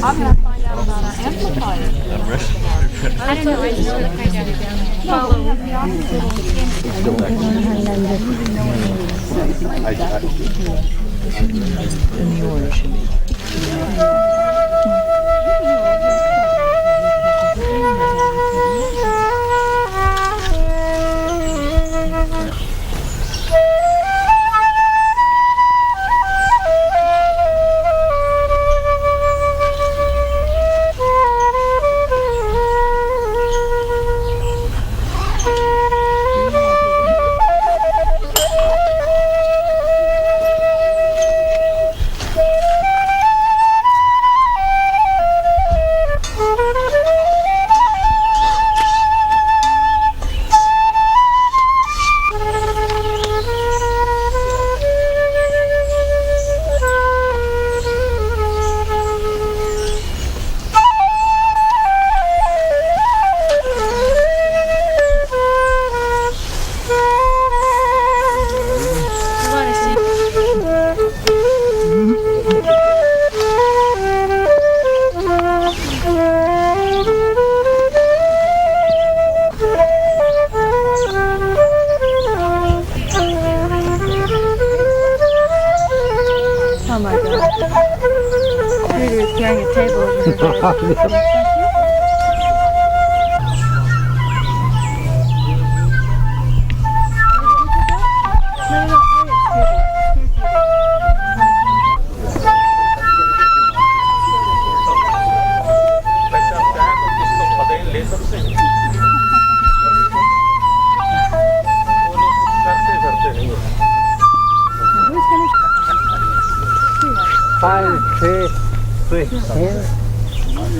I'm going to find out about our amplifier. I don't know. I just want to find out about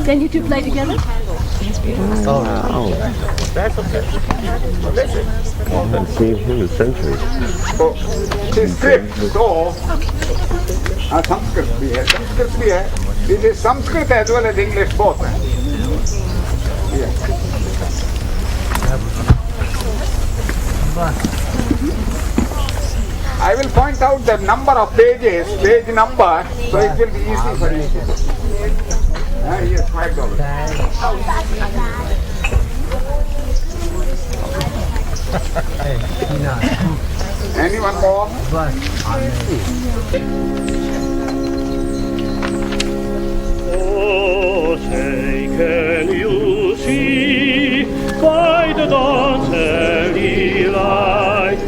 Can you two play together? Oh, wow. That's okay. I've seen him in centuries. So, this script, so, Sanskrit भी है, Sanskrit भी है. This is Sanskrit as well as English both. Yeah. I will point out the number of pages, page number, so it will be easy for you. Yes, $5. Anyone more? Oh, say, can you see by the dawn's early light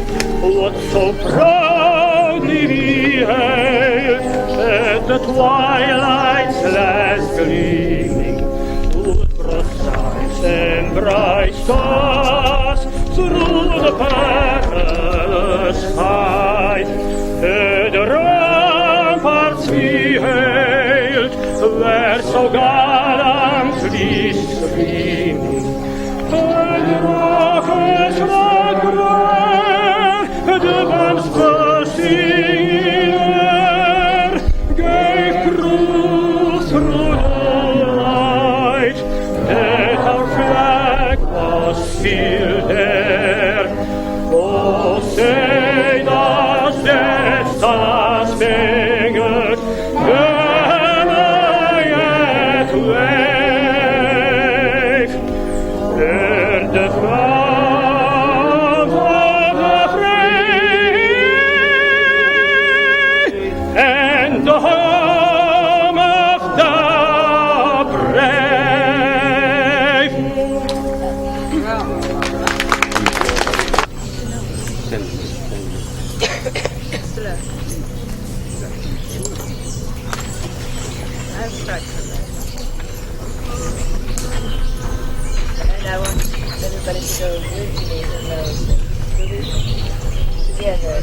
what so proudly we hailed at the twilight's last gleaming, would precise and bright stars through the perilous fight. The ramparts we hailed were so gallantly streaming, and the rockets were grand, the guns bursting in air gave proof through the night that our flag was still there. Oh, say does that star-spangled banner yet wave? And the flag of the free and the home of the brave. And I want everybody to go with me in those together.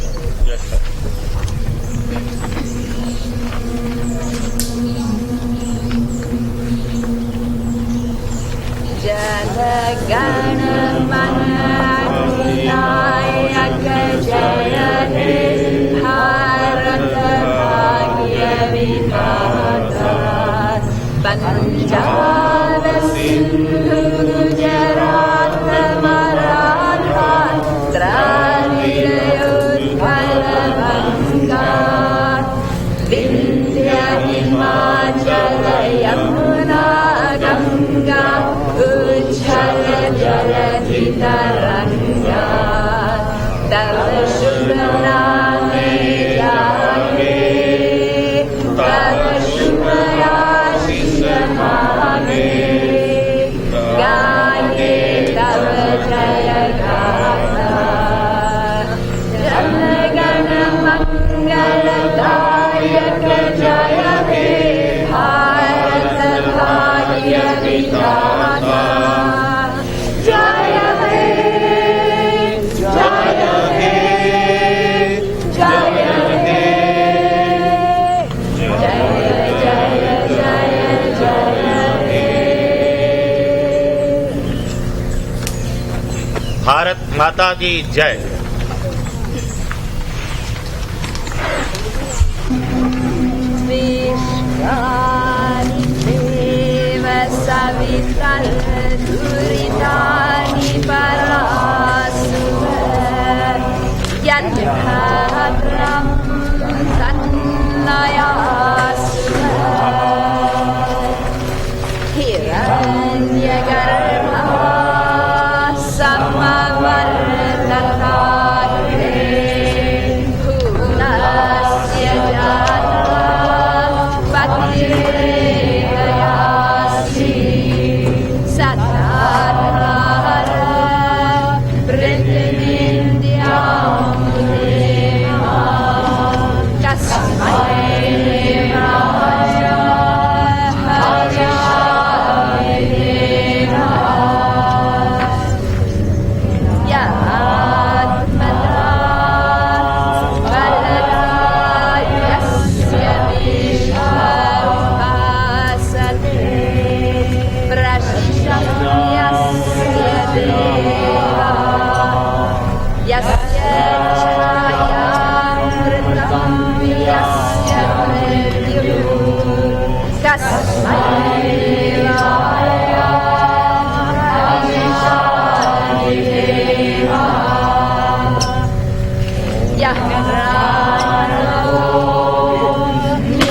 Janagana Manadinayaka Jaya He Bharata Bhagya Vidhata Punjab Sindhu Gujarat Maratha Dravida Utpala Taranga Tarashunarane Jage Tarashunaya Shishamane Gaye Tavajaya Gata Janagana Mangaladayaka Jaya He Bharata Bhagya Vidhana Jaya He Jaya He Jaya He Jaya Jaya Jaya Jaya He Bharat माता की जय। Vishwani Deva Savitar Duritani Parasuva Yadhadram Tannayasuva Hiranya Garbha Samavartatare Bhunasya Jata Patirayasi Sattara Vritinindiyam Deva Kasmai Devaya Hajaya Deva Yatmata Baladayasya Vishwapasate Prashasyasya Deva Yasya Chayamritam Yasya Mrityu Kasmai Devaya Hajaya Deva Yahrano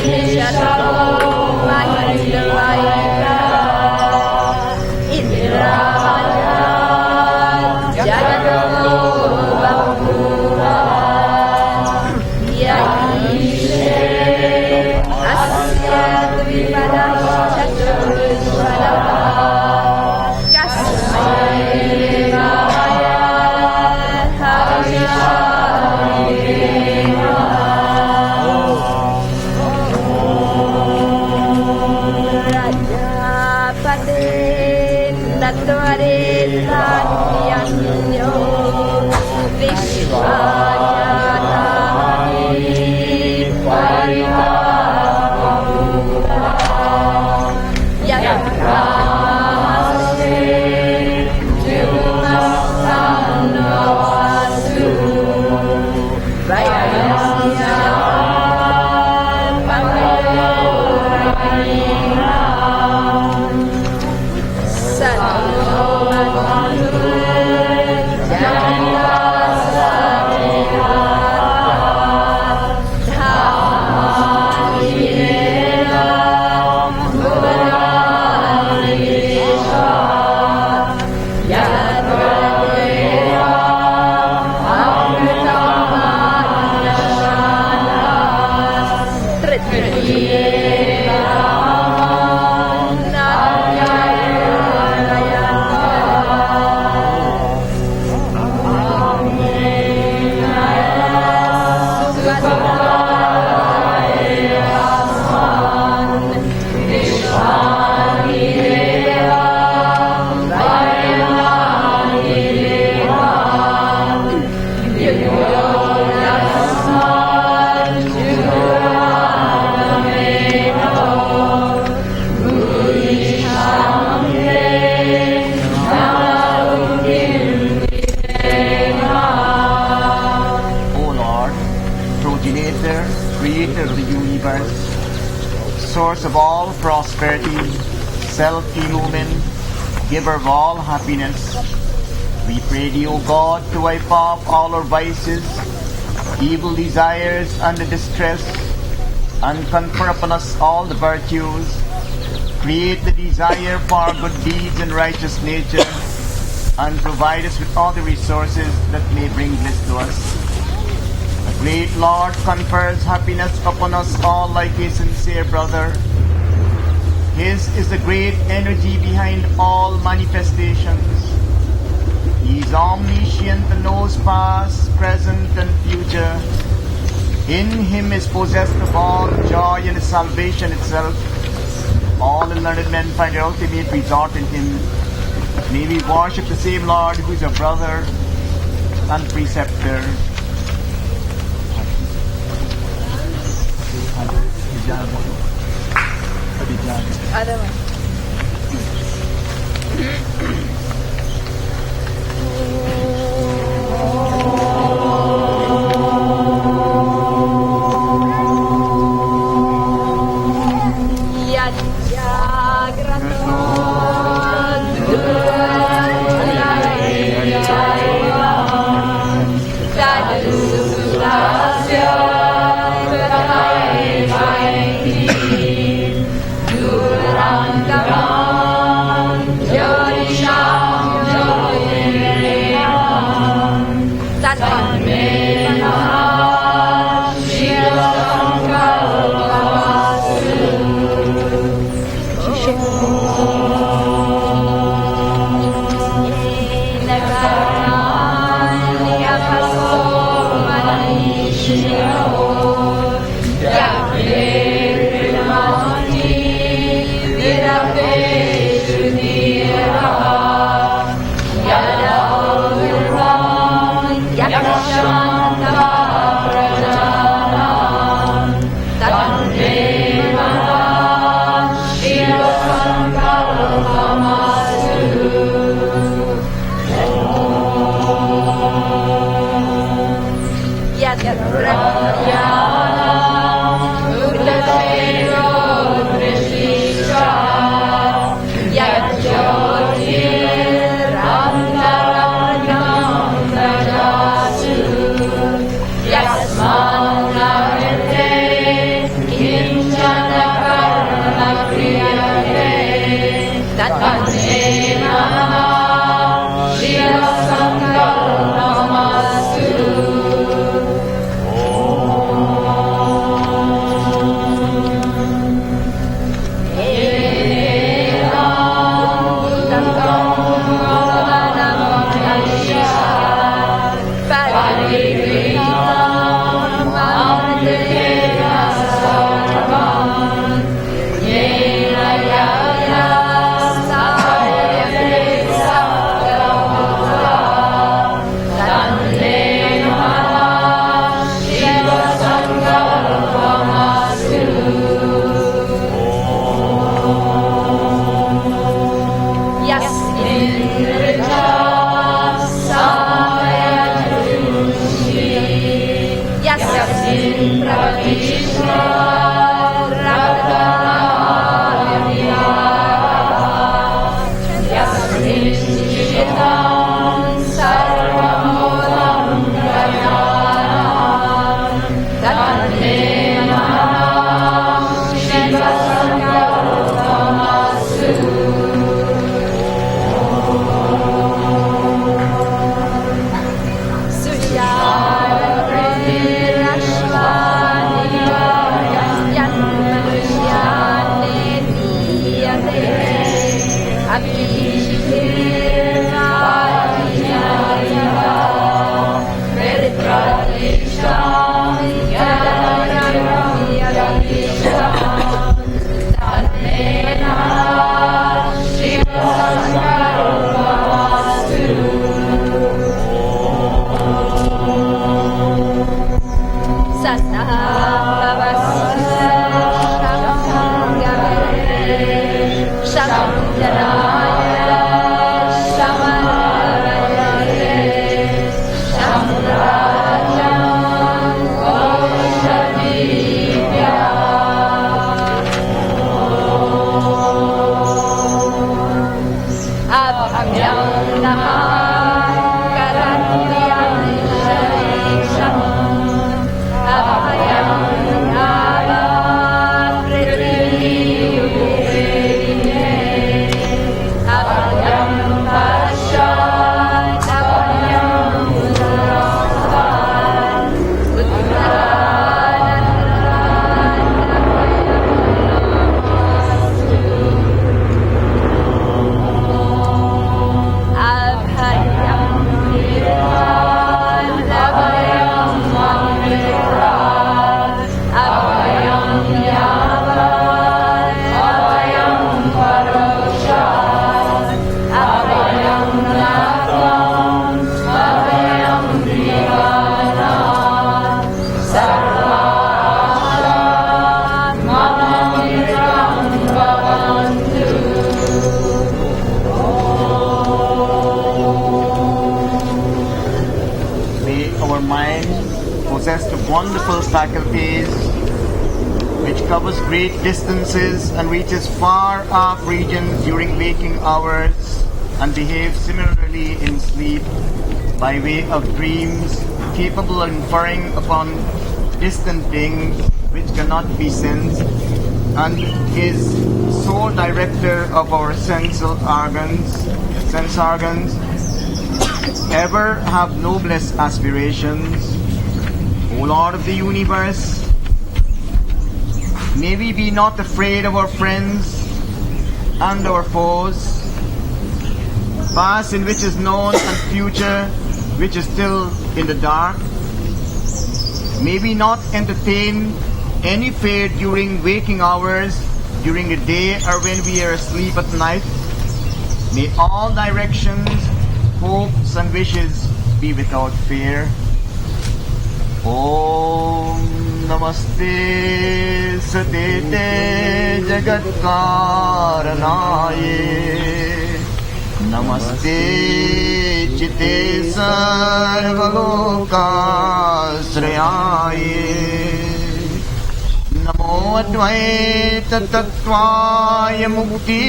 Nishato Mahindavaya Indraja Jagato Bapura Yahishe Asya Dvipadaschaturjvala Kasmai Devaya Hajaya Rajapate Natvaretanyanyo Vishwajatani Parivapura Yakrase Jumasanovasu Vayasya Pangayorahina Creator of the universe, source of all prosperity, self-illumined, giver of all happiness, we pray thee, O God, to wipe off all our vices, evil desires and the distress, and confer upon us all the virtues, create the desire for good deeds and righteous nature, and provide us with all the resources that may bring bliss to us. The great Lord confers happiness upon us all like a sincere brother. His is the great energy behind all manifestations. He is omniscient and knows past, present, and future. In him is possessed of all joy and salvation itself. All the learned men find their ultimate resort in him. May we worship the same Lord who is a brother and preceptor. Other one. Abhi our mind, possessed of wonderful faculties, which covers great distances and reaches far off regions during waking hours, and behaves similarly in sleep by way of dreams, capable of inferring upon distant things which cannot be sensed, and is sole director of our sense organs, ever have noblest aspirations. O Lord of the universe, may we be not afraid of our friends and our foes, past in which is known and future which is still in the dark. May we not entertain any fear during waking hours, during the day, or when we are asleep at night. May all directions, hopes and wishes be without fear. Om Namaste Satete Jagat Karanaye Namaste Chitte Sarvaloka Srayaye Namo Advaita Tattvaya Mukti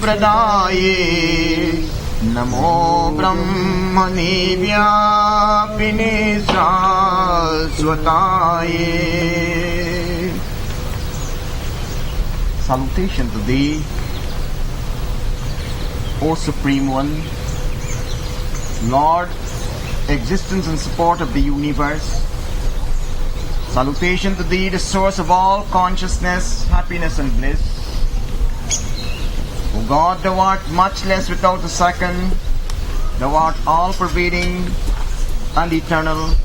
Pradaye Namo Brahmani Vyapine Sarasvataye. Salutation to Thee, O Supreme One, Lord, existence and support of the universe. Salutation to Thee, the source of all consciousness, happiness and bliss. O God, Thou art much less without a second. Thou art all-pervading and eternal.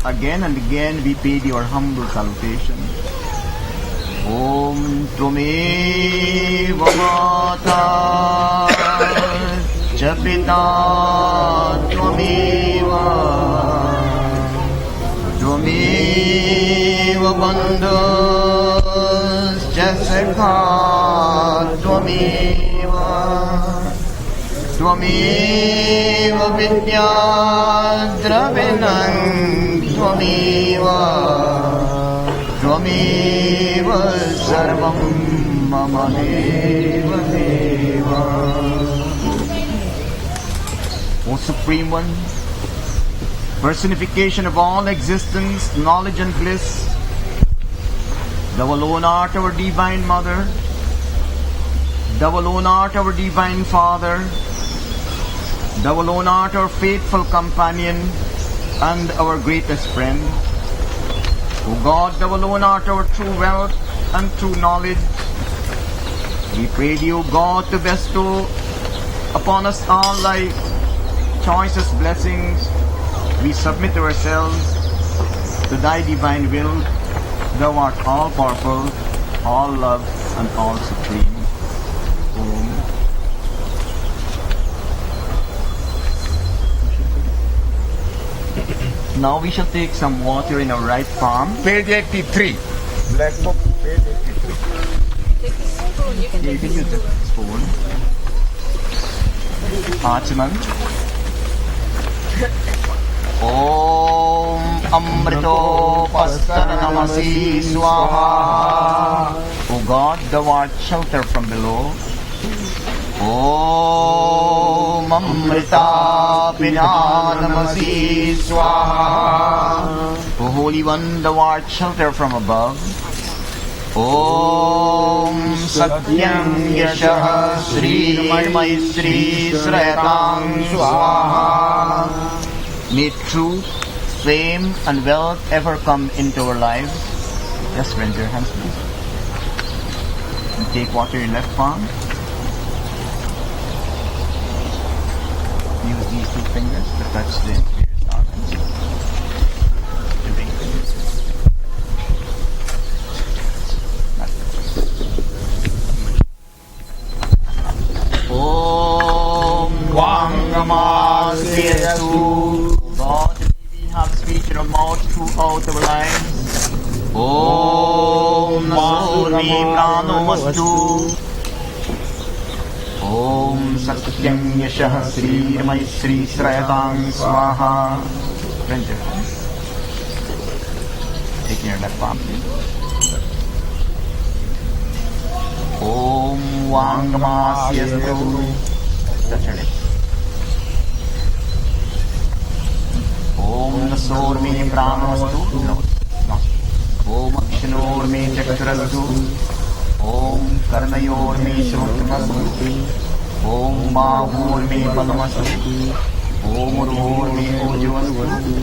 Again and again we pay Thee our humble salutation. Om Tvameva Mata Cha Pita Tvameva Tvameva Bandhus Cha Sakha Tvameva Tvameva Vidya Dravinam Tvameva Tvameva Sarvam Mama Deva Deva. O Supreme One, personification of all existence, knowledge and bliss, Thou alone art our Divine Mother, Thou alone art our Divine Father, Thou alone art our faithful companion and our greatest friend. O God, Thou alone art our true wealth and true knowledge. We pray Thee, O God, to bestow upon us all Thy choicest blessings. We submit ourselves to Thy divine will. Thou art all-powerful, all-love, and all-supreme. Om. Now we shall take some water in our right palm. Page 83. Black book, page 83. Take a spoon. You can You take can use the spoon. Achaman. Om Amrito Pastaranamasi Swaha. O God, Thou art shelter from below. Om Amrita Pinanamasi Swaha. O Holy One, Thou art shelter from above. Om Satyam Yasha Shri Maitri Srayatam Swaha. May truth, fame and wealth ever come into our lives. Just raise your hands, please. And take water in your left palm. Use these two fingers to touch the various organs. Om Vangamasyasu. God, may we have speech in our mouth throughout our lives. Om Nasurmi Pranomastu. Om Satyam Yashah Sri Maitri Srayatam Swaha. Near that palm. Om Vangamasyastu. Touch your lips. Om Nasorme Pranastu. No. Om Akshanorme Chakarastu. Om Karnayorme Shrutamastu. Om Bahurme Padamastu. Om Urvorme Ujvastu.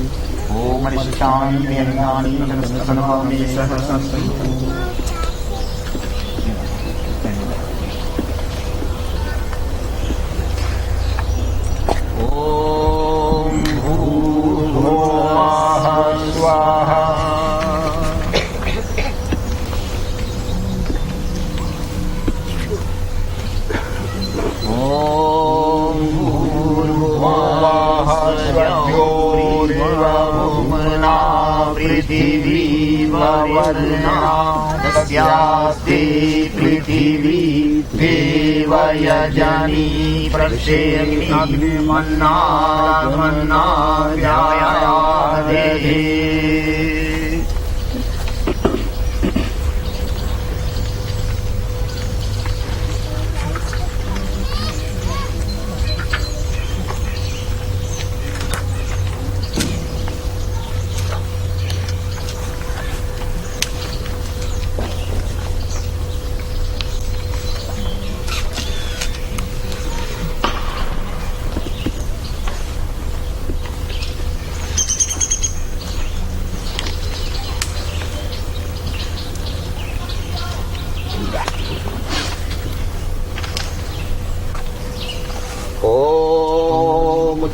Om Arishtani Angani Janasanavarme Sahasastu. Om Bhurvuvah Swaha. Om Bhurvuvah Swaha Prithvi Varna Tasyaste Prithvi Devayajani Prashayagni Manna Manna Vyayade.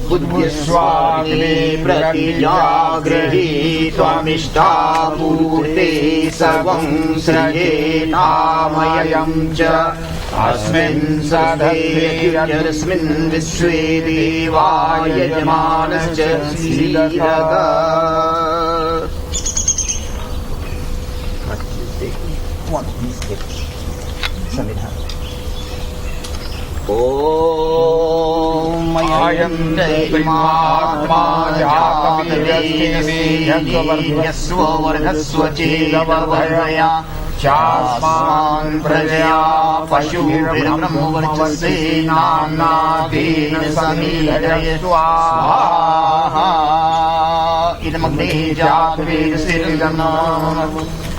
Buddhyaswami pratijagrihi tvamishtabhute sarvam sriyenamayam cha asmin sadhyasmin visve deva yajmanascha sridhaka. Om Ayam Daimatma Jatavidasthi Yasva Varghasva Chedavardhaya Chasman Prajaya Pashubhirbrahmavarchase Nanadena Samidhaya Swaha Idamagne Jatavidasthi.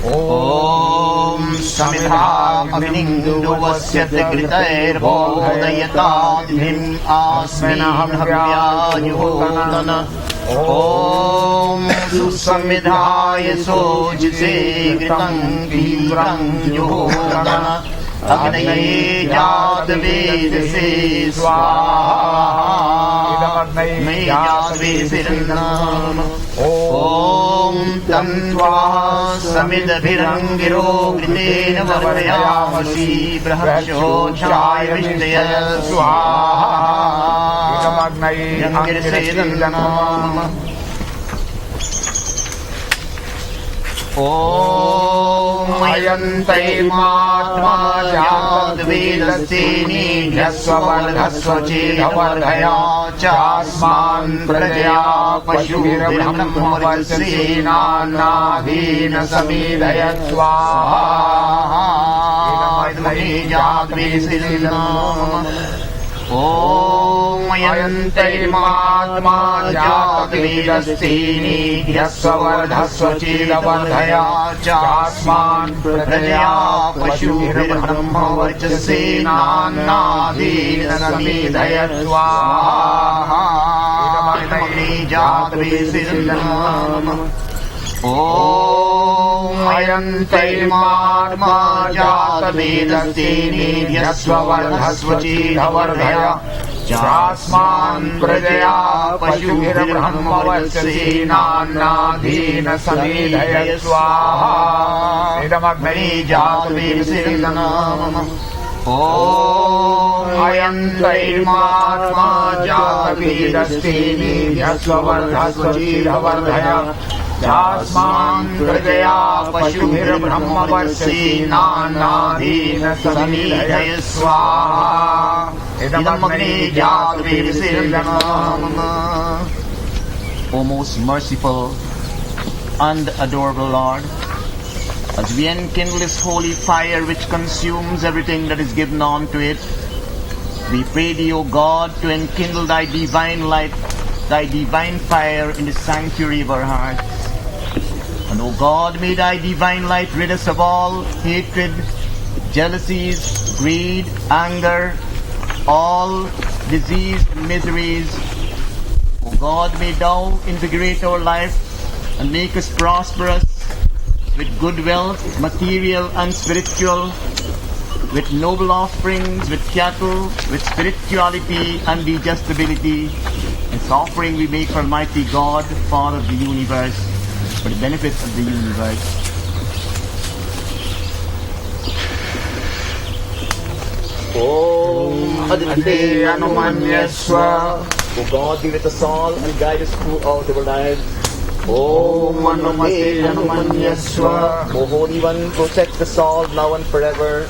Om Samidham Agninduvasyate Kritair Bodhayatadhim Asminaham Havyayuhodana. Om Susamidhaya Sojise Kritam Vivrang Yuhodana. Agnaye Jatavedase Swaha Agnaye Jatavedase. Om Tanva Samidabhirangiro Gritena Varayamasi Brahasho Chaya Vishdaya Swaha Yangirsedanam. Om Ayantai Matma Jatvedaseni Jasvavarghasva Chedavardhaya Chasman Prajaya Pashubhirbrahmavarchase Nanadena Samidhaya Swaha Idamagne Jatavedasthi. Om Ayantai Matma Jatavedastheni Yasavardhasva Chedavardhaya Chasman Prajaya Pashubhirbrahmavarchase Nanadena Samidhaya Swaha Idamagne Jatavedasthi. Om Ayantai Matma Jatavedastheni Yasvavardhasva Chedavardhaya Chasman Prajaya Pashubhirbrahmavarchase Nanadena Samidhaya Swaha Idamagne Jatavedasthi. Om Ayantai Matma Jatavedastheni Yasvavardhasva Chedavardhaya Chasman Prajaya Pashubhirbrahmavarchase Nanadena Samidhaya Swaha Idamagne Jatavedasthi. O most merciful and adorable Lord, as we enkindle this holy fire which consumes everything that is given unto it, we pray thee, O God, to enkindle thy divine light, thy divine fire in the sanctuary of our hearts. And O God, may thy divine light rid us of all hatred, jealousies, greed, anger, all disease and miseries. O God, may thou invigorate our life and make us prosperous with good wealth, material and spiritual, with noble offerings, with cattle, with spirituality and digestibility. This offering we make for Almighty God, Father of the universe, for the benefit of the universe. Om Aditya Anumanyaswa. O God, be with us all and guide us throughout our lives. Om Aditya Anumanyaswa. O Holy One, protect us all now and forever.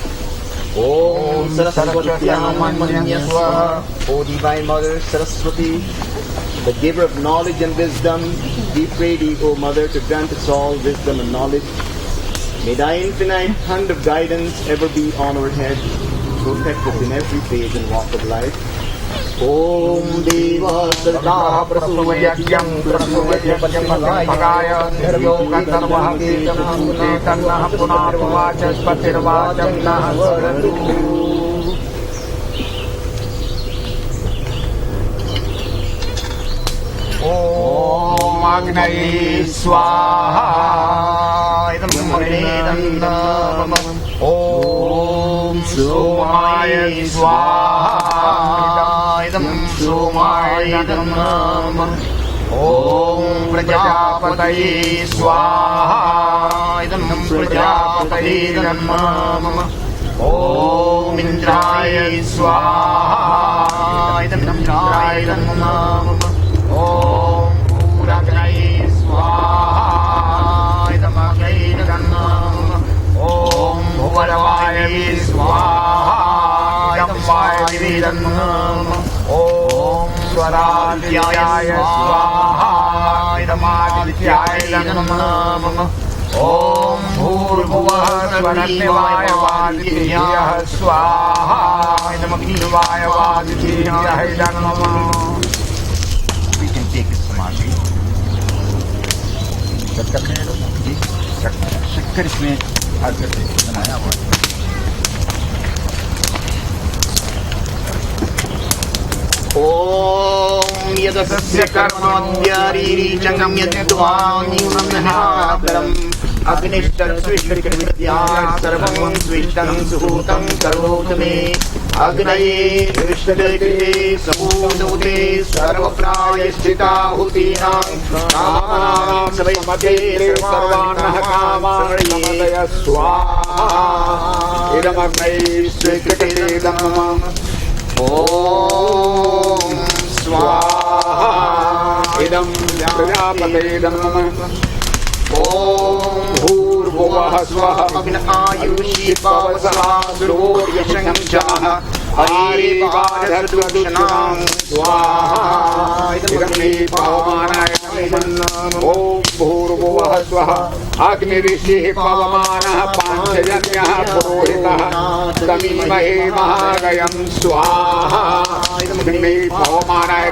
Om Sarasvati Anumanyaswa. O Divine Mother Sarasvati, the giver of knowledge and wisdom, we pray thee, O Mother, to grant us all wisdom and knowledge. May thy infinite hand of guidance ever be on our head. Protect us in every phase and walk of life. Om Deva Sarda Prasuvayakyam Prasuvayakyam Bhagaya Niryo Gandharva Vedam Kanah Punah Puvachas Patirvacham Nahasaradu. Om Agnaye Swaha Idam Maredam Namam. Om Somaya Swaha Idam Somaya Namam. Om Prajapataye Swaha Idam Prajapataye Namam. Om Indraya Swaha Idam Indraya Namam. Om Puragnaye Swaha Idam Agnaye Namam. Om Bhuvaravaya Swaha Idam Vaya Namam. Om Swarajyaya Swaha Idam Adityaya Namam. Om Bhurvuvah Swaranyavaya Vaditya Swaha Idam Agnivaya Vaditya Namam. We can take this samadhi. शक्कर इसमें बनाया हुआ है. Om yadasya karmadhyari changamyadvaanyunamhaparam Agnishtam svishtakrividya sarvam svishtam suhutam karotame Agnaye vishdakite samudute sarvapraya sthita hutinam Kamanam savayamate sarvanah kamanaya swaha Idam agnaye svikate dhammam. Om Swaha Idam Prajapate Dhammam. Om Bhurvuvah Swaha Ayushi Pavasaha Surya Shanchaha Hari Vadhadukshanam Swaha Idam Pavamanaya Namam. Om Bhurvuvah Swaha Agni Rishi Pavamana Panchajanyah Purohitah Tamimahe Mahagayam Swaha Idam Pavamanaya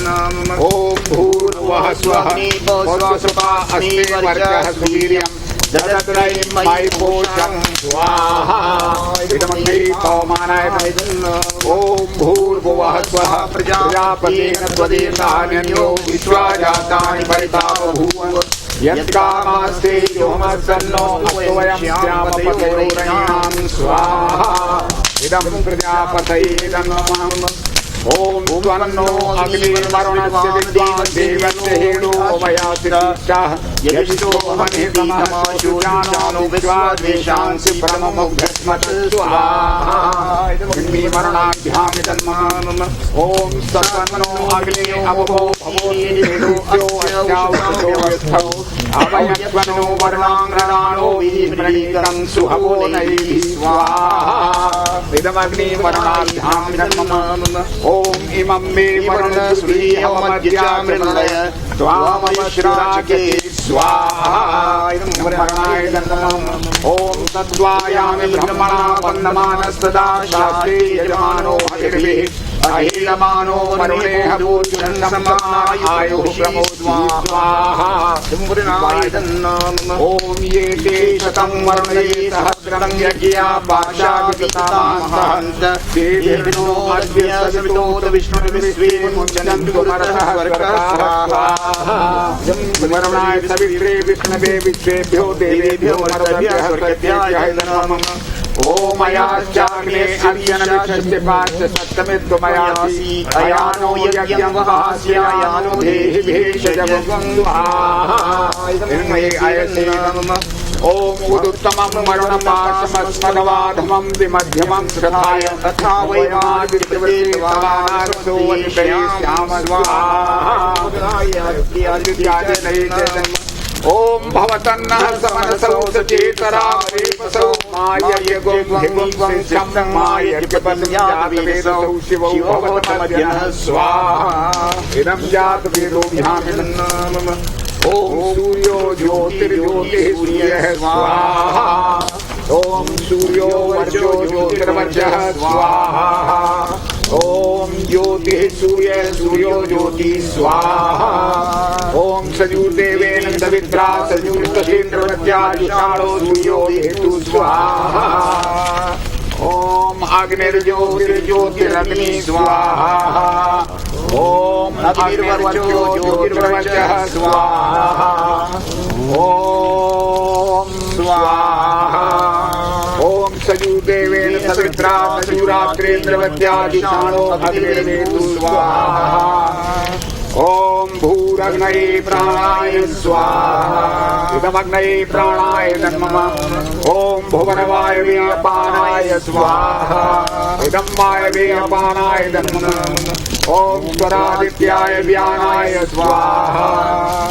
Namam. Om Bhurvuvah Swaha Vasvasapa Asme Varjah Suviryam Jadatrayim Mai Posham Swaha Idam Pavamanaya Namam. Om Bhurvuvah Swaha Prajapatena Tvadetanyo Vishwajatani Paritava Bhuvan Yatkamaste Yomasanno Atvayam Syamapatayoranam Swaha Idam Prajapataye Namam. Om Swanno Agni Varunasya Vidvan Devasya Hedo Vayasirishah Yashto Manhitamah Shujano Vishwadveshansi Pramamubhasmat Swaha Idam Varunabhyam Idam. Om Swanno Agni Abho अवयत्वनो वर्णाङ्गराणो विमृणीकं सुहवो नैः स्वाहा इदमग्नि वर्णाभ्यां नमः ॐ इमं मे वर्णसूर्यमद्यामृणय त्वामश्राके स्वाहा इदं वर्णाय नमः ॐ तत्त्वायामि ब्रह्मणा वन्दमानस्तदा शास्त्रे यजमानो हविर्भिः अहिलमानो वरुणेह पूर्णसमायुः प्रमोद्वा स्वाहा ॐ ये ते शतं वर्णे सहस्रं यज्ञा पाशाविताहन्त देविनो अद्य सवितोत विष्णुर्विश्वे मुञ्चनन्तु मरतः वर्णाय सवित्रे विष्णवे विश्वेभ्यो देवेभ्यो मरुद्भ्यः स्वर्गभ्यः नमः ओम अयाश्चाग्ने अग्निनश्च पाश्च सप्तमित्वमयासि अयानो यज्ञं वहास्यायानो देहि भेषजवं स्वाहा इदमये अयसे नमः ओम उदुत्तमं मरुणमासमस्मदवाधमं विमध्यमं श्रद्धाय तथा वैमादित्यवदेवानारसो वनिषयेष्याम स्वाहा ओम भवतन्नः समनसौ सचेतरामरेपसौ माययगोग्धिगुं शं मायज्ञपद्यातवेदौ शिवौ भवतमद्यनः स्वाहा इदं जातवेदोऽभ्यां नमः ओम सूर्यो ज्योतिर्ज्योतिः सूर्यः स्वाहा ओम सूर्यो वर्जो ज्योतिर्वर्जः स्वाहा ओम ज्योतिः सूर्यः सूर्यो ज्योतिः स्वाहा ओम सजुर्देवेन सवित्रा सजुर्तसेन्द्रवत्यादिशाणो सूर्यो हेतु स्वाहा ओम अग्निर्ज्योतिर्ज्योतिरग्नि स्वाहा ओम अग्निर्वर्जो ज्योतिर्वर्जः स्वाहा ओम स्वाहा ओम सजुर्देवेन सवित्रा सजुरात्रेन्द्रवत्यादिशाणो अग्निर्हेतु स्वाहा ओम भूरग्नये प्राणाय स्वाहा इदमग्नये प्राणाय नमः ओम भुवनवायवे अपानाय स्वाहा इदं वायवे अपानाय नमः ओम स्वरादित्याय व्यानाय स्वाहा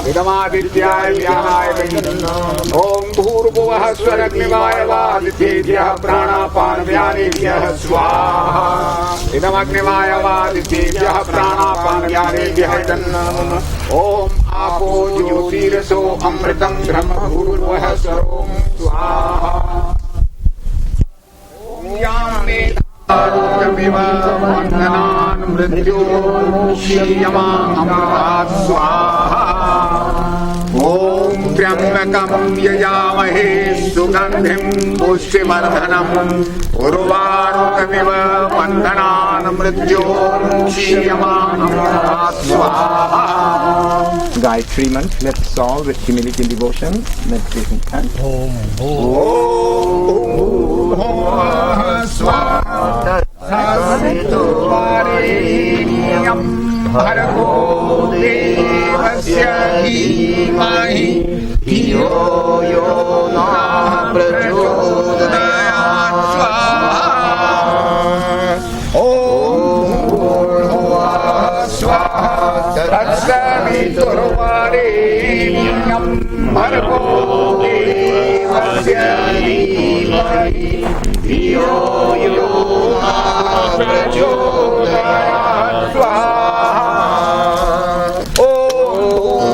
इदमादित्याय व्यानाय नमः ओम भूर्भुवः स्वरग्निवायवादित्येभ्यः प्राणापानव्यानेभ्यः स्वाहा इदमग्निवायवादित्येभ्यः प्राणापानव्यानेभ्यः नमः ओम आपो ज्योतिरसो अमृतं ब्रह्मभूर्भुवः स्वरों स्वाहा ओम यामे आरोग्यमिव वन्दनान् मृत्योर्मुक्षीयमामृतात् स्वाहा ॐ त्र्यम्बकं यजामहे सुगन्धिं पुष्टिवर्धनम् उर्वारुकमिव वन्दनान् मृत्योर्मुक्षीयमामृतात् स्वाहा Gayatri month, let's all with humility and devotion, meditation chant. स्वाहा सवितुर्वरेण्यं भर्गो देवस्य धीमहि धियो यो नः प्रचोदयात् स्वाहा ॐ भूर्भुवः स्वाहा तत्सवितुर्वरेण्यं भर्गो देवस्य धीमहि धियो यो नः प्रचोदयात् स्वाहा ॐ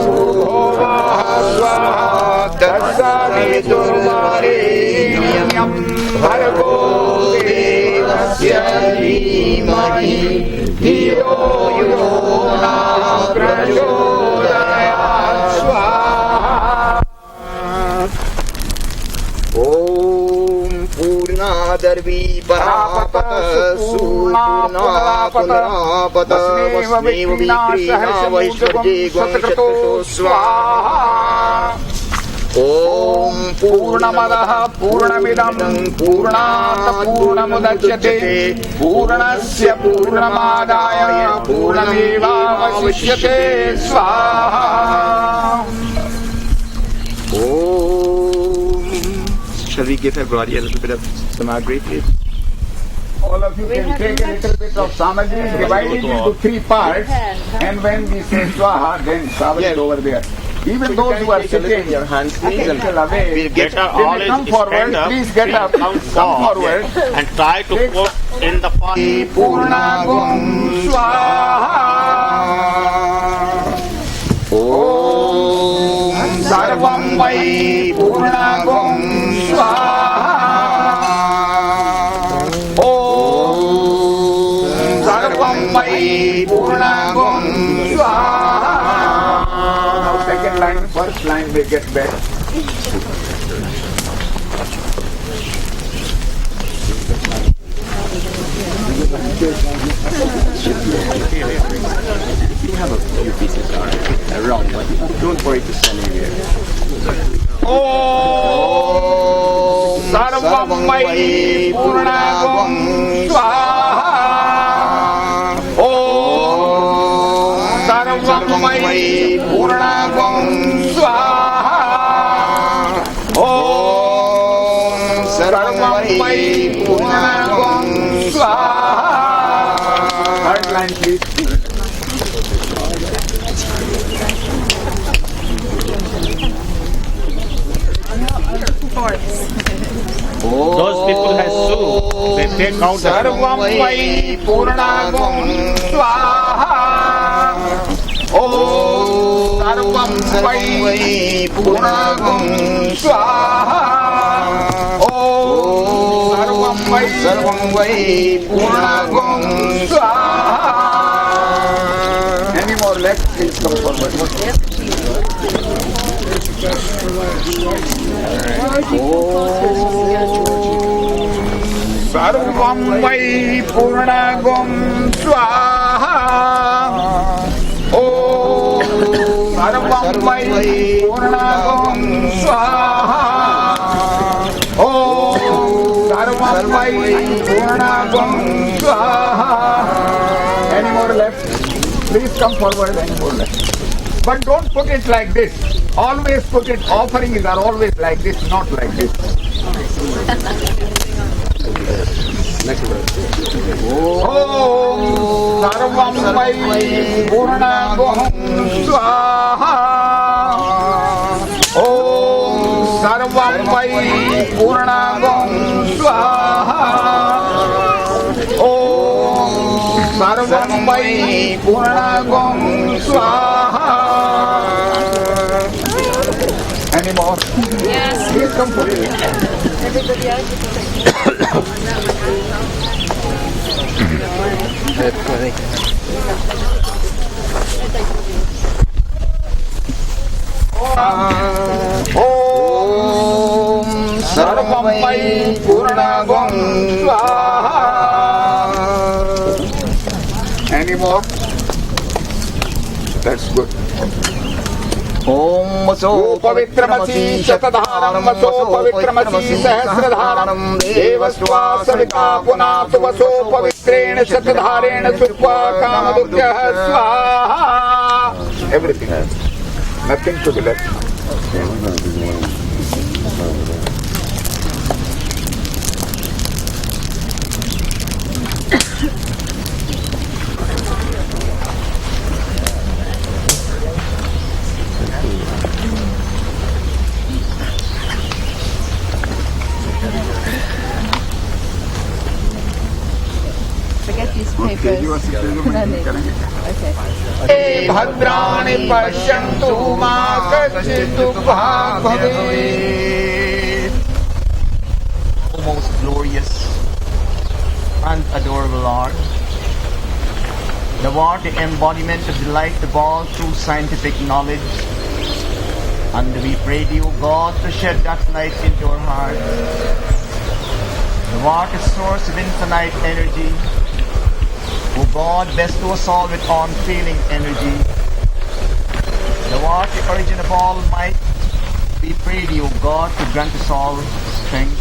भूर्भुवः स्वाहा तत्सवितुर्वरेण्यं भर्गो देवस्य धीमहि धियो यो नः प्रचोदयात् स्वाहा पूर्णादर्वी परापतः सुपूर्णापतः वस्मेव विक्रीणा वैश्वर्ये गुंशतो स्वाहा ॐ पूर्णमदः पूर्णमिदं पूर्णात् पूर्णमुदच्यते पूर्णस्य पूर्णमादाय पूर्णमेवावशिष्यते स्वाहा ॐ. Shall we give everybody a little bit of some agri, please? all of you can take a little bit of samagri, divide it into 3 parts, and when we say swaha, then Saval is over there. Even those who are sitting your hands, please, and away, We'll get our they may always come forward. stand up, Please get up. Come forward. and try to put in the pot. Purnagum swaha. Om sarvam vai purnagum swaha. Om sarvam vai purnagum swaha. Now second line, first line we get back. You have a few pieces around, but don't worry to stand anywhere. Om sarvam vai purnagum swaha. Om sarvam vai purnagum swaha. Om sarvam vai purnagum swaha. Third line, please. Those people has su, they take out the Sarvam vai purnagum swaha. Om sarvam vai purnagum swaha. Om sarvam vai purnagum swaha. Any more left? Please come forward. Sarvam vai purnagum swaha. Om sarvam vai purnagum swaha. Om sarvam vai purnagum swaha. Any more left? Please come forward. Any more left? But don't put it like this. Always put it, offerings are always like this, not like this. Om sarvam vai purnagum swaha. Om sarvam vai purnagum swaha. Om sarvam vai purnagum swaha. Any more? Yes. Please come forward. Everybody else Om sarvam vai purnagum swaha. Any more? That's good. Om vaso pavitramasi shatadharam vaso pavitramasi sahasradharam devasva savita punatu vaso pavitrena shatadharena supva kamadukya swaha. Everything else. Nothing to be left. forget these papers. Okay. Bhadrani pashyantu ma kachitu bhagavat. O most glorious and adorable Lord, thou art the embodiment of the light of all true scientific knowledge, and we pray thee, O God, to shed that light into our hearts. Thou art the source of infinite energy. O God, bestow us all with unfailing energy. Thou art the origin of all might. We pray thee, O God, to grant us all strength.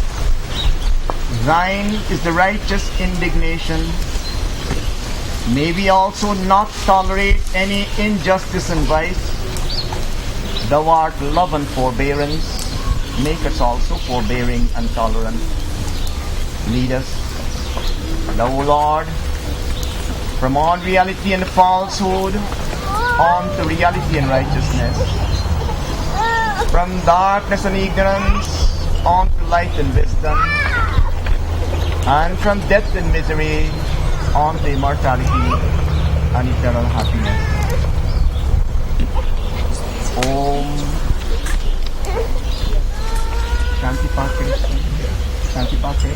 Thine is the righteous indignation. May we also not tolerate any injustice and vice. Thou art love and forbearance. Make us also forbearing and tolerant. Lead us, Thou, Lord, from unreality and falsehood on to reality and righteousness, from darkness and ignorance on to light and wisdom, and from death and misery on to immortality and eternal happiness. Om Shanti Pake. Shanti Pake.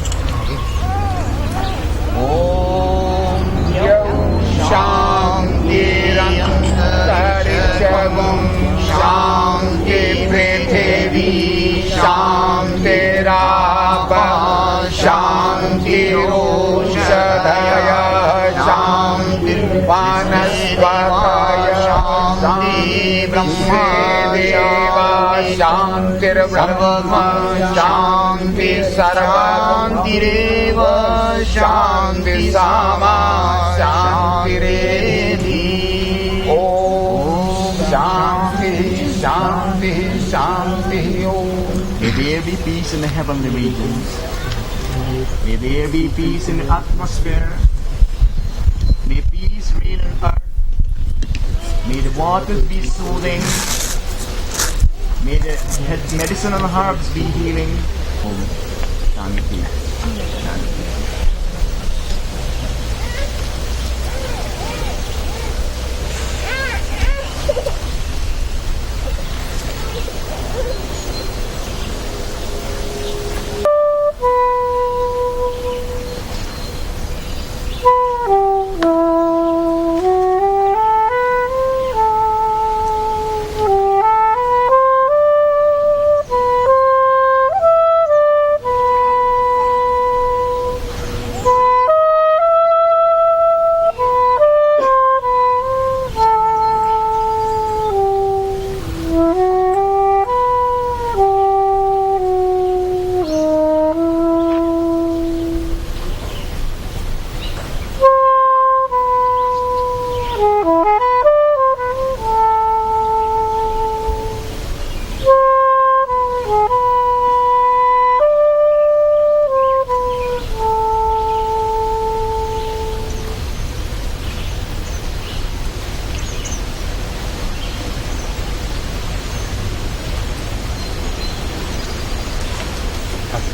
Om Shantirantarichavum Shanti Prithvi Shantirapa Shanti Roshadaya Shanti Vanaspataya Shanti Brahma Deva Shantir Brahma Shanti Sarasvati Shanti Sama Shanti Revi. Om Shanti Shanti Shanti Om. May there be peace in the heavenly regions. May there be peace in the atmosphere. May peace reign on earth. May the waters be soothing. May the medicinal herbs be healing. Om Shanti. Shanti.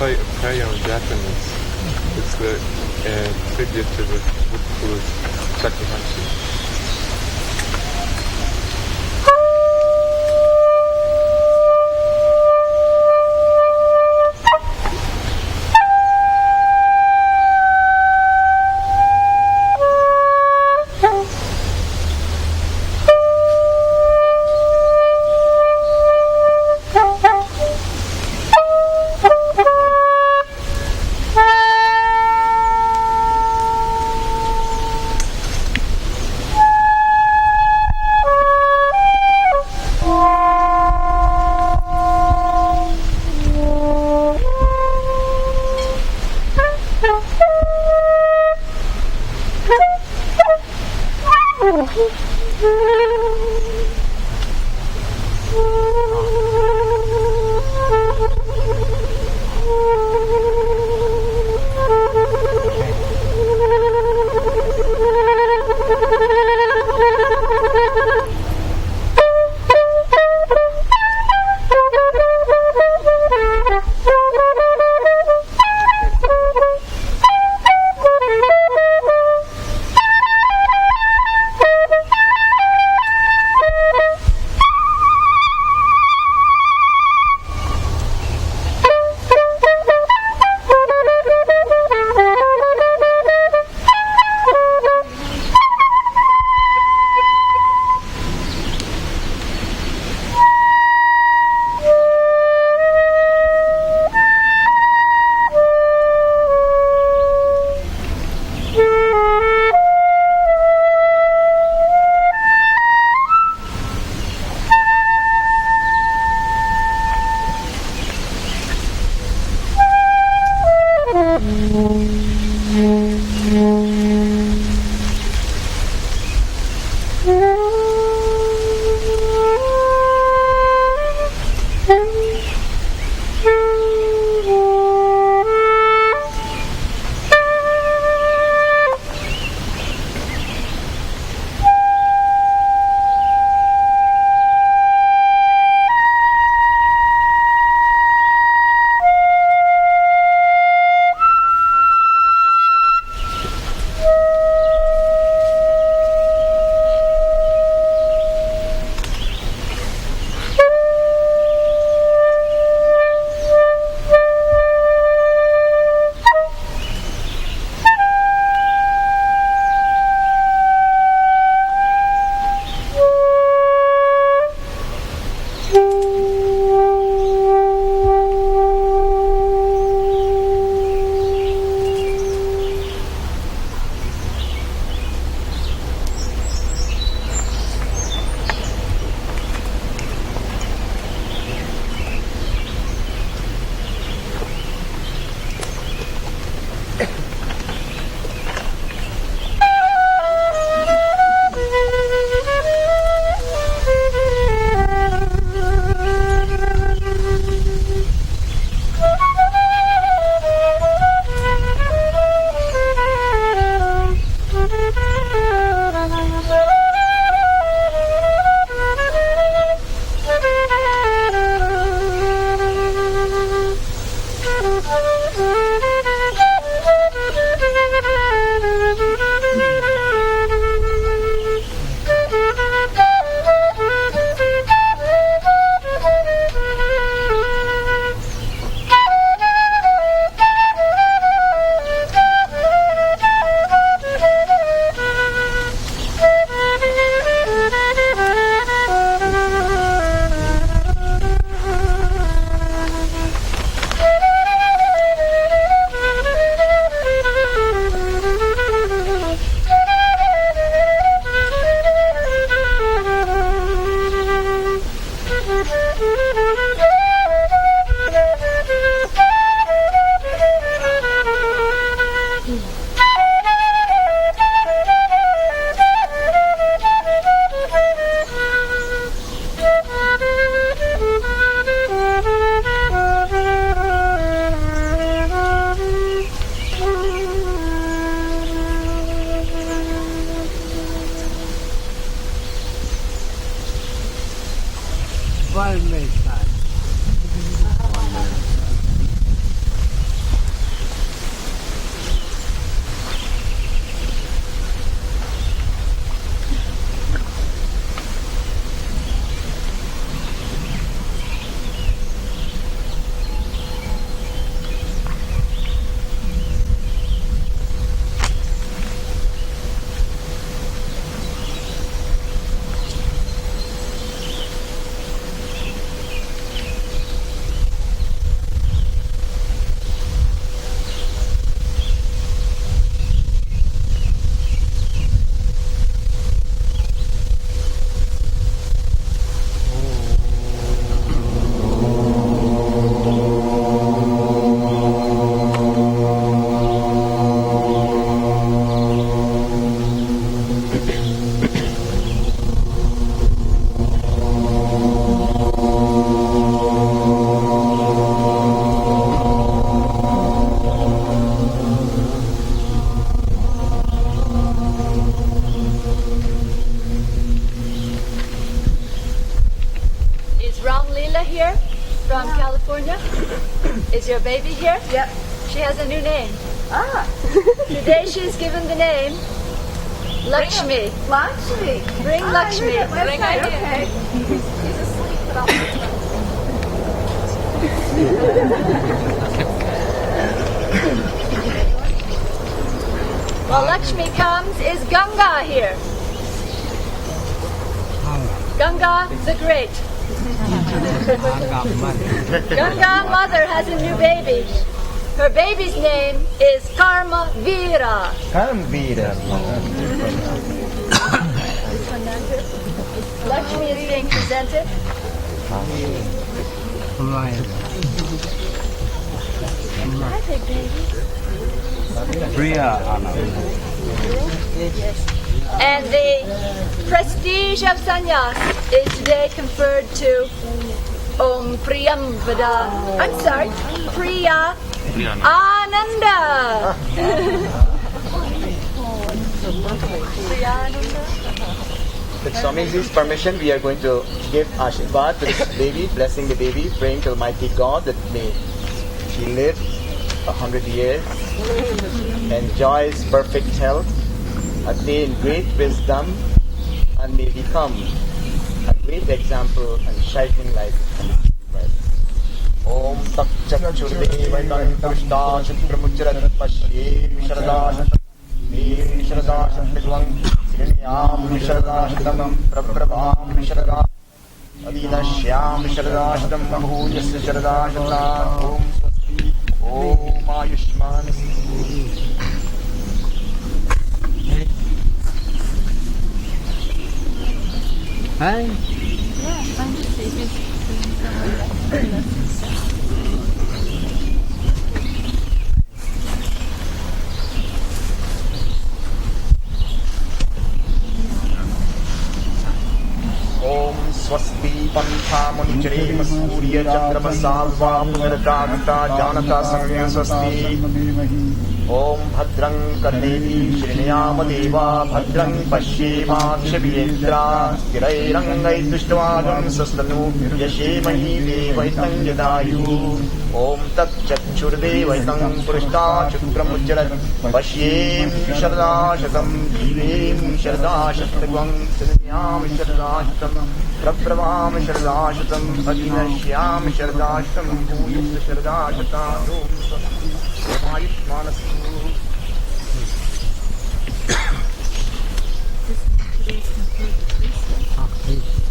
A prayer in Japanese. It's the tribute to the Buddha's Shakuhachi. 1 minute time. Is your baby here? Yep. She has a new name. Ah. Today she's given the name Lakshmi. Lakshmi. Bring Lakshmi. Bring okay. He's asleep, but I'll While Lakshmi comes, is Ganga here? Ganga the Great. Ganga Mother has a new baby. Her baby's name is Karma Veera. Lakshmi is being presented. Hi, big baby. And the prestige of sannyas is today conferred to Om Priyam Vada. I'm sorry, Priya Ananda. With Swamiji's permission, we are going to give Ashirvad to this baby, blessing the baby, praying to Almighty God that may she live 100 years, enjoys perfect health, attain great wisdom, and may become a great example and shining light. Om Tak Chakchurdevaitam Krishna Chukramucharat Pashye Visharadash Visharadash Vigvam Srinyam Visharadash Prabhavam Visharadash Adinashyam Visharadash Mahujas Visharadash Om Swasti Om Ayushman. Hi. Yeah, I'm just saying. Om Swasti Pantha Munichare Surya Chandrama Punarakagata Janata Sangya Swasti Om Bhadrang Karnevi Shrinayama Deva Bhadrang Pashyema Kshabhyetra Girairangai Dushtavadam Sastanu Yashemahi Devaitam Yadayu Om Tat Chakchurdevaitam Purishta Chukramucharat Pashyem Sharadashatam Jivem Sharadashatagvam Sanyam Sharadashatam Prabhavam Sharadashatam Adinashyam Sharadashatam Bhuyas Sharadashatam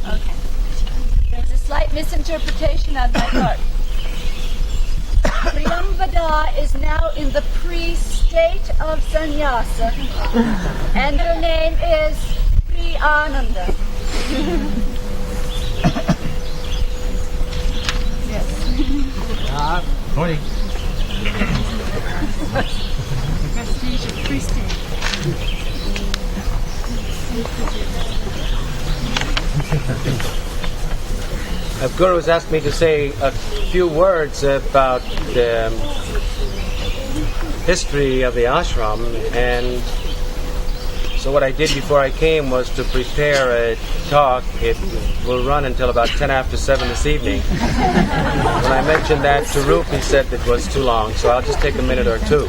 Okay. There's a slight misinterpretation on my part. Priyamvada is now in the pre-state of sannyasa, and her name is Priyananda. Yes. Morning. Prestige of priesthood. Guru has asked me to say a few words about the history of the ashram, and So what I did before I came was to prepare a talk. It will run until about 10 after 7 this evening. When I mentioned that to Roop, he said it was too long, so I'll just take a minute or two.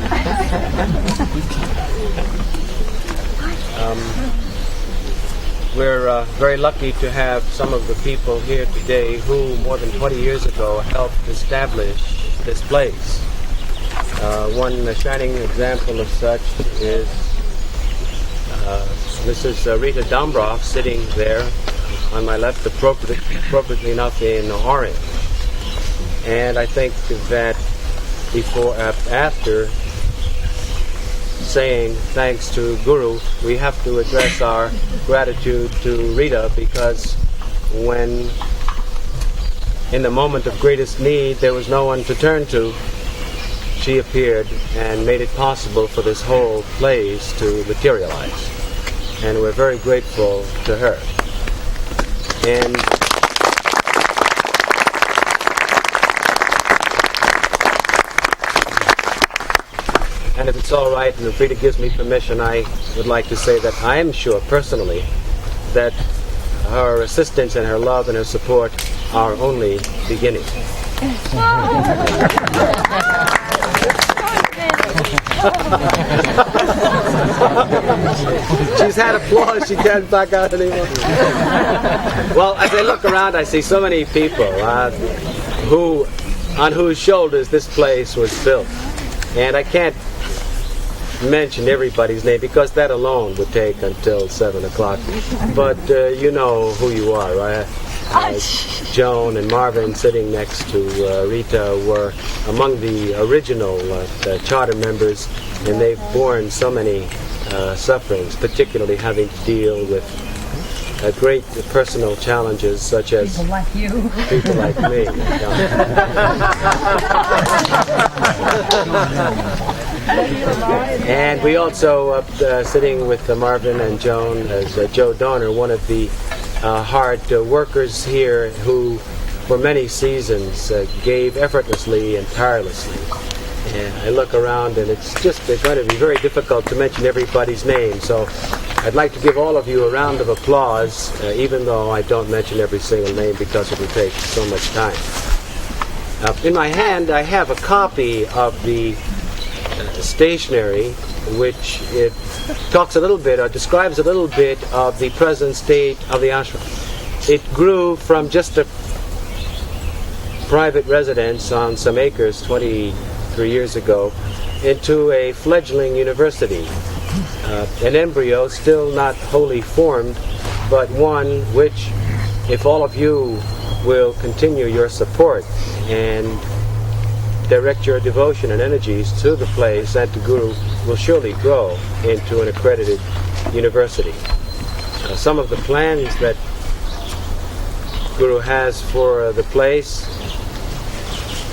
We're very lucky to have some of the people here today who, more than 20 years ago, helped establish this place. One shining example of such is Mrs. Rita Dombrov sitting there on my left, appropriately enough in orange. And I think that after saying thanks to Guru, we have to address our gratitude to Rita, because when in the moment of greatest need there was no one to turn to, she appeared and made it possible for this whole place to materialize. And we're very grateful to her. And if it's all right, and if Rita gives me permission, I would like to say that I am sure personally that her assistance and her love and her support are only beginning. She's had applause, she can't back out anymore. Well, as I look around, I see so many people on whose shoulders this place was built. And I can't mention everybody's name because that alone would take until 7 o'clock. But you know who you are, right? Joan and Marvin, sitting next to Rita, were among the original charter members, and they've borne so many sufferings, particularly having to deal with great personal challenges such as people like you, people like me. And we also, sitting with Marvin and Joan, as Joe Donner, one of the hard workers here who for many seasons gave effortlessly and tirelessly. And I look around and it's going to be very difficult to mention everybody's name, so I'd like to give all of you a round of applause, even though I don't mention every single name because it would take so much time. In my hand I have a copy of the stationery, which it talks a little bit or describes a little bit of the present state of the ashram. It grew from just a private residence on some acres 23 years ago into a fledgling university, an embryo still not wholly formed, but one which, if all of you will continue your support and direct your devotion and energies to the place and to Guru, will surely grow into an accredited university. Some of the plans that Guru has for the place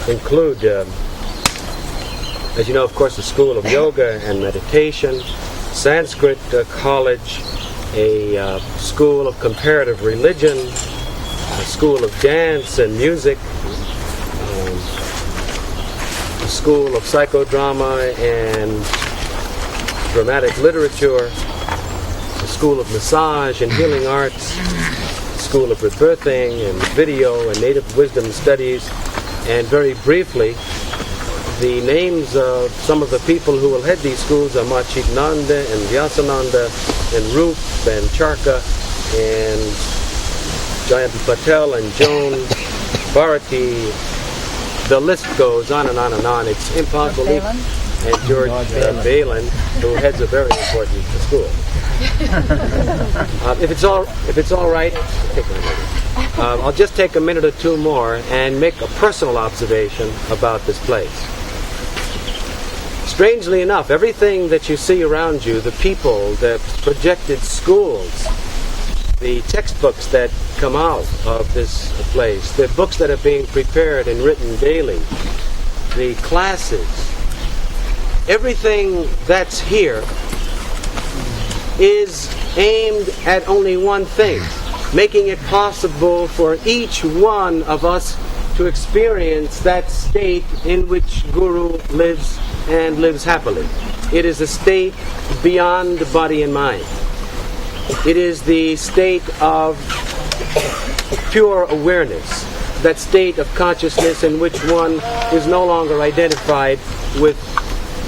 include, as you know, of course, a school of yoga and meditation, Sanskrit college, a school of comparative religion, a school of dance and music, a school of psychodrama and dramatic literature, a school of massage and healing arts, a school of rebirthing and video and native wisdom studies, and very briefly, the names of some of the people who will head these schools are Machitananda and Vyasananda and Roop and Charaka and Jayanti Patel and Joan, Bharati. The list goes on and on and on. It's impossible. And George Balin, who heads a very important school. If it's all right, I'll just take a minute or two more and make a personal observation about this place. Strangely enough, everything that you see around you, the people, the projected schools, the textbooks that come out of this place, the books that are being prepared and written daily, the classes, everything that's here is aimed at only one thing, making it possible for each one of us to experience that state in which Guru lives and lives happily. It is a state beyond body and mind. It is the state of pure awareness, that state of consciousness in which one is no longer identified with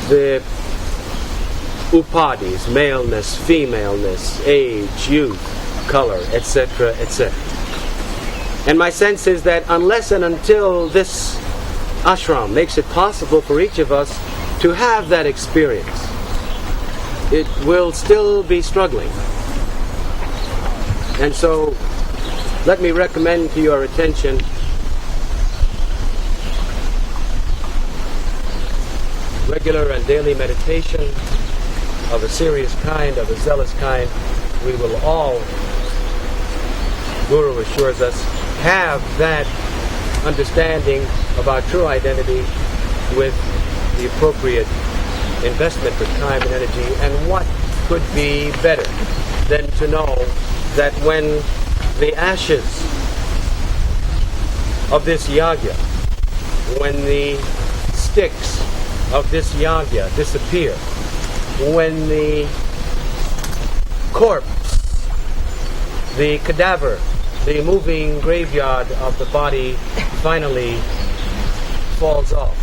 the upadis, maleness, femaleness, age, youth, color, etc., etc. And my sense is that unless and until this ashram makes it possible for each of us to have that experience, it will still be struggling. And so, let me recommend to your attention regular and daily meditation of a serious kind, of a zealous kind. We will all, Guru assures us, have that understanding of our true identity with the appropriate investment of time and energy. And what could be better than to know that when the ashes of this yagya, when the sticks of this yagya disappear, when the corpse, the cadaver, the moving graveyard of the body finally falls off,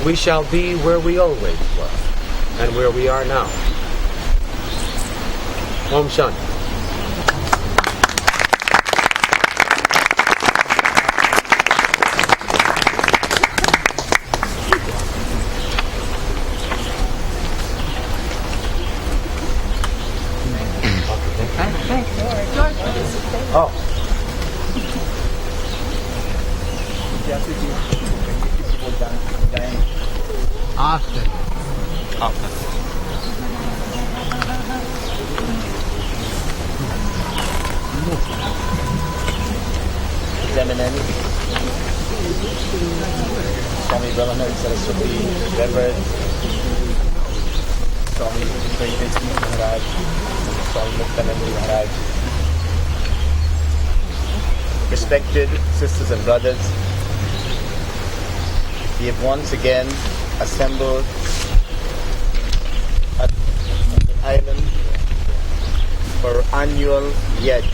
we shall be where we always were and where we are now. Om Shanti. Oh. After. Examinant, Swami Brahmananda, Sarasvati, Reverend Swami Maharaj, Swami Muktananda Maharaj, respected sisters and brothers, we have once again assembled at the island for annual yet.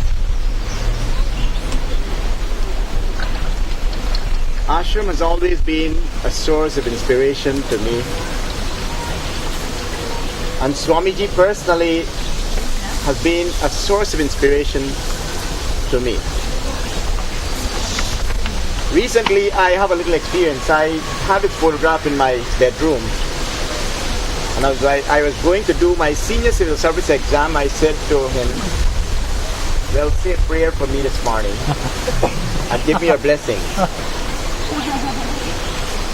Ashram has always been a source of inspiration to me, and Swamiji personally has been a source of inspiration to me. Recently, I have a little experience. I have his photograph in my bedroom, and I was going to do my senior civil service exam. I said to him, "Well, say a prayer for me this morning and give me your blessing."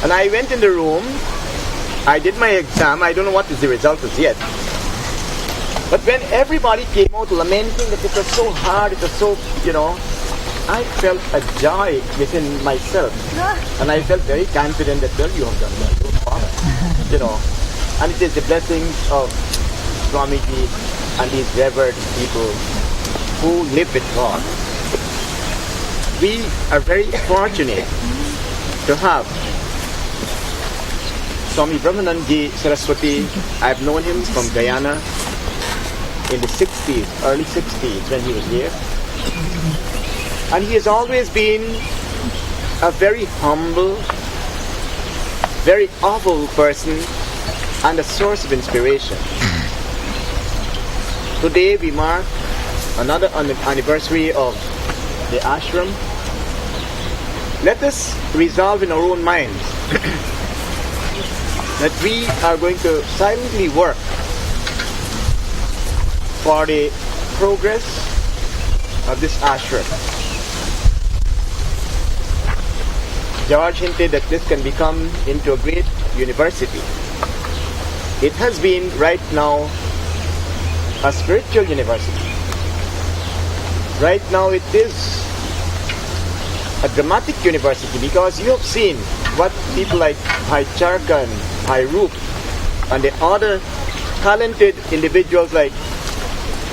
And I went in the room, I did my exam, I don't know what is the result as yet. But when everybody came out lamenting that it was so hard, it was so, I felt a joy within myself. And I felt very confident that, well, you have done that, don't bother. And it is the blessings of Swamiji and these revered people who live with God. We are very fortunate to have Swami Brahmananda Saraswati. I've known him from Guyana in the 60s, early 60s when he was here. And he has always been a very humble, very awful person and a source of inspiration. Today we mark another anniversary of the ashram. Let us resolve in our own minds that we are going to silently work for the progress of this ashram. George hinted that this can become into a great university. It has been right now a spiritual university. Right now it is a dramatic university, because you have seen what people like Bhai Charaka and Bhai Roop and the other talented individuals like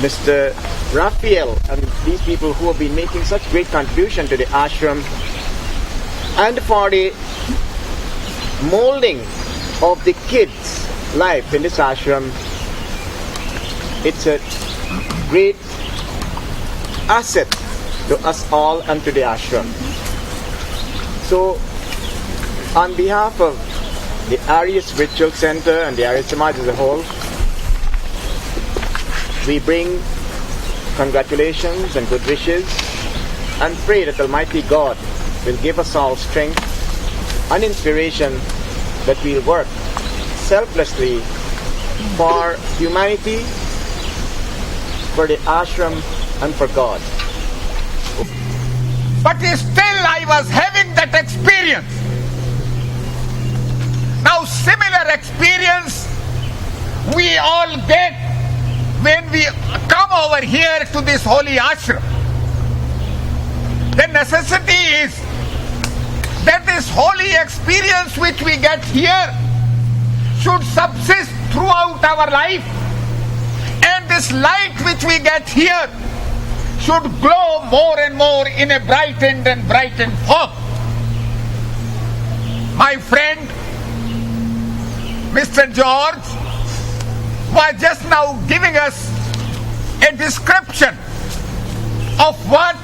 Mr. Raphael and these people who have been making such great contribution to the ashram and for the molding of the kids' life in this ashram. it's a great asset to us all and to the ashram. So, on behalf of the Arya Spiritual Center and the Arya Samaj as a whole, we bring congratulations and good wishes and pray that Almighty God will give us all strength and inspiration that we'll work selflessly for humanity, for the ashram and for God. But still I was having that experience. Now similar experience we all get when we come over here to this holy ashram. The necessity is that this holy experience which we get here should subsist throughout our life, and this light which we get here should glow more and more in a brightened and brightened form. My friend Mr. George was just now giving us a description of what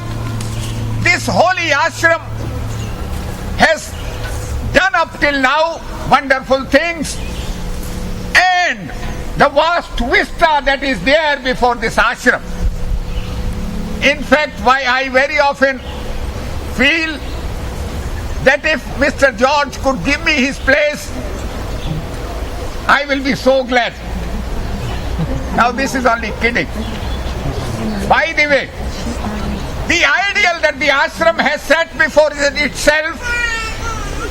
this holy ashram has done up till now, wonderful things, and the vast vista that is there before this ashram. In fact, why I very often feel that if Mr. George could give me his place, I will be so glad. Now this is only kidding. By the way, the ideal that the ashram has set before itself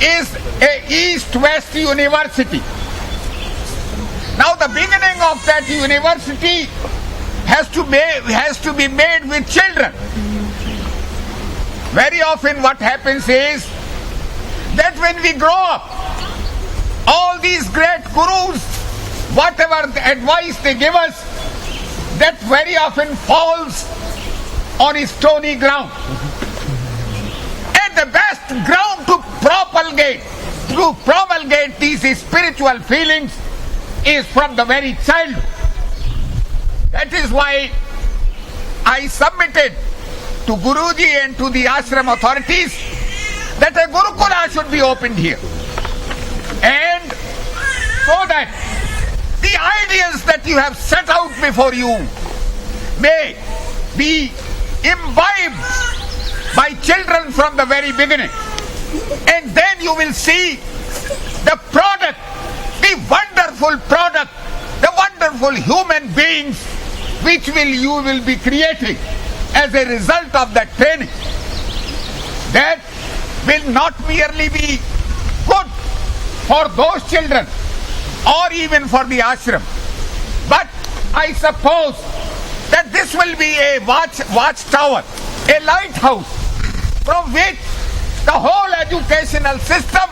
is a East-West university. Now the beginning of that university has to be made with children. Very often what happens is that when we grow up, all these great gurus, whatever the advice they give us, that very often falls on a stony ground. And the best ground to promulgate these spiritual feelings is from the very childhood. That is why I submitted to Guruji and to the ashram authorities that a Gurukula should be opened here. And so that the ideas that you have set out before you may be imbibed by children from the very beginning. And then you will see the product, the wonderful product, the wonderful human beings which you will be creating as a result of that training. That will not merely be good for those children or even for the ashram, but I suppose that this will be a watchtower, a lighthouse from which the whole educational system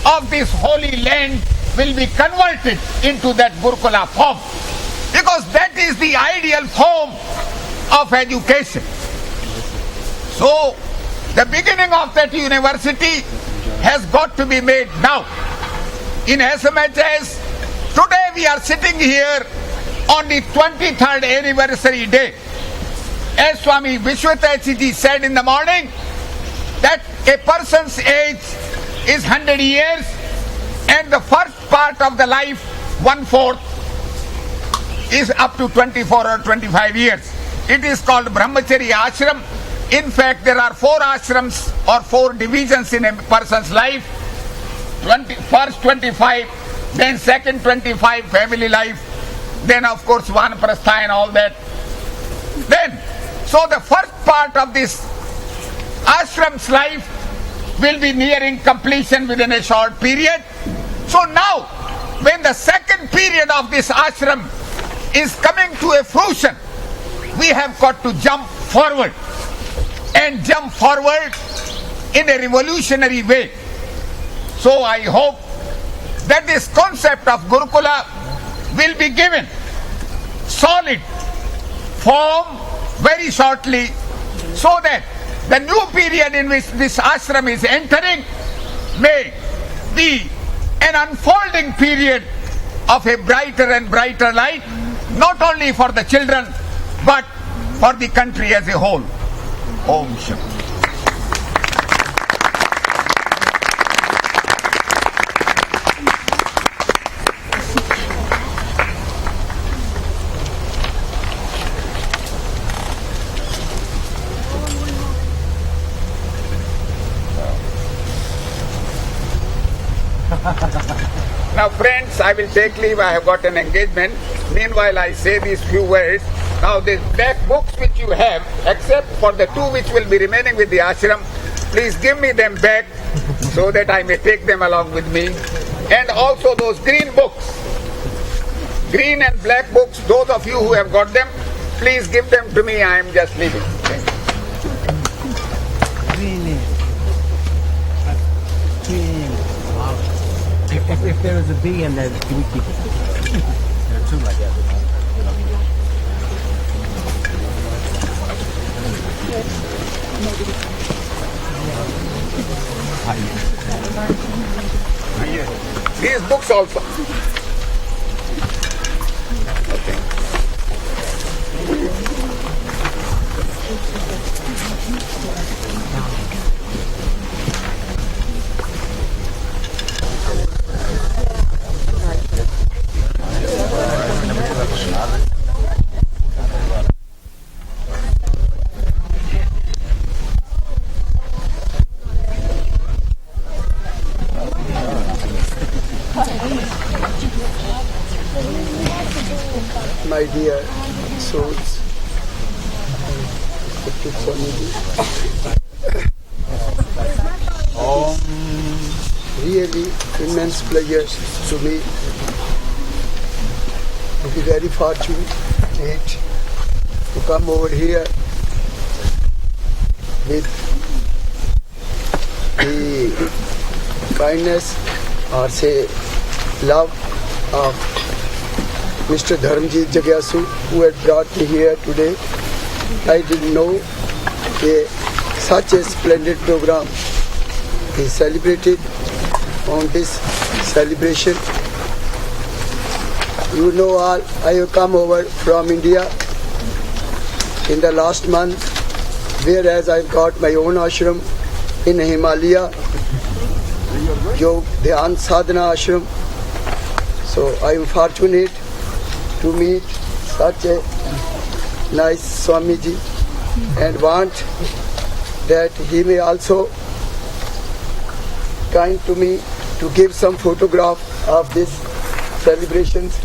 of this holy land will be converted into that Gurukula form, because that is the ideal form of education. So the beginning of that university has got to be made now. In as much as today we are sitting here on the 23rd anniversary day, as Swami Vishwataji said in the morning, that a person's age is 100 years and the first part of the life, 1/4, is up to 24 or 25 years. It is called Brahmacharya Ashram. In fact, there are 4 ashrams or 4 divisions in a person's life. First 25, then second 25, family life, then of course Vanaprastha and all that. Then, so the first part of this ashram's life will be nearing completion within a short period. So now, when the second period of this ashram is coming to a fruition, we have got to jump forward, and jump forward in a revolutionary way. So I hope that this concept of Gurukula will be given solid form very shortly, so that the new period in which this ashram is entering may be an unfolding period of a brighter and brighter light, not only for the children, but for the country as a whole. Om Shanti. Now friends, I will take leave. I have got an engagement. Meanwhile, I say these few words. Now these black books which you have, except for the two which will be remaining with the ashram, please give me them back so that I may take them along with me. And also those green books, green and black books, those of you who have got them, please give them to me. I am just leaving. If there is a B in there, can we keep it? There are two like that. These books also. Okay. My dear souls, really immense pleasure to me to be very fortunate to come over here with the kindness or say love of Mr. Dharmjit Jagyasu, who had brought me here today. I didn't know such a splendid program is celebrated on this celebration. You know all, I have come over from India in the last month, whereas I've got my own ashram in Himalaya, Dhyan Sadhana Ashram. So I am fortunate to meet such a nice Swamiji and want that he may also kind to me to give some photograph of this celebrations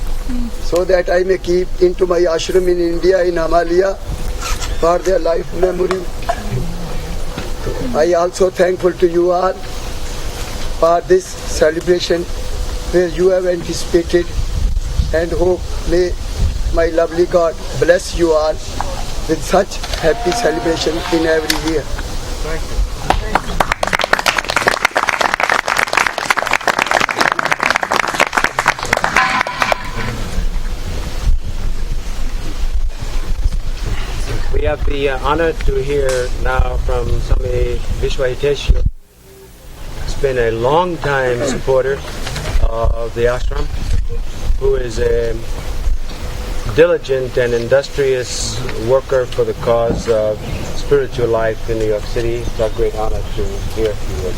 so that I may keep into my ashram in India, in Himalaya, for their life memory. I also thankful to you all for this celebration where you have anticipated, and hope may my lovely God bless you all with such happy celebration in every year. Thank you. We have the honor to hear now from Swami Vishwahiteshwar. He's been a long time supporter of the ashram, who is a diligent and industrious worker for the cause of spiritual life in New York City. It's our great honor to hear from you.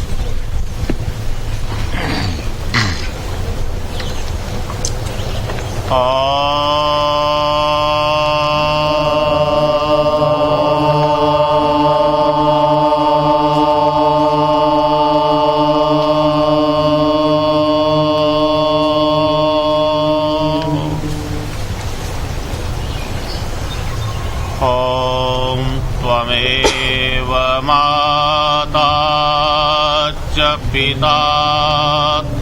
पिता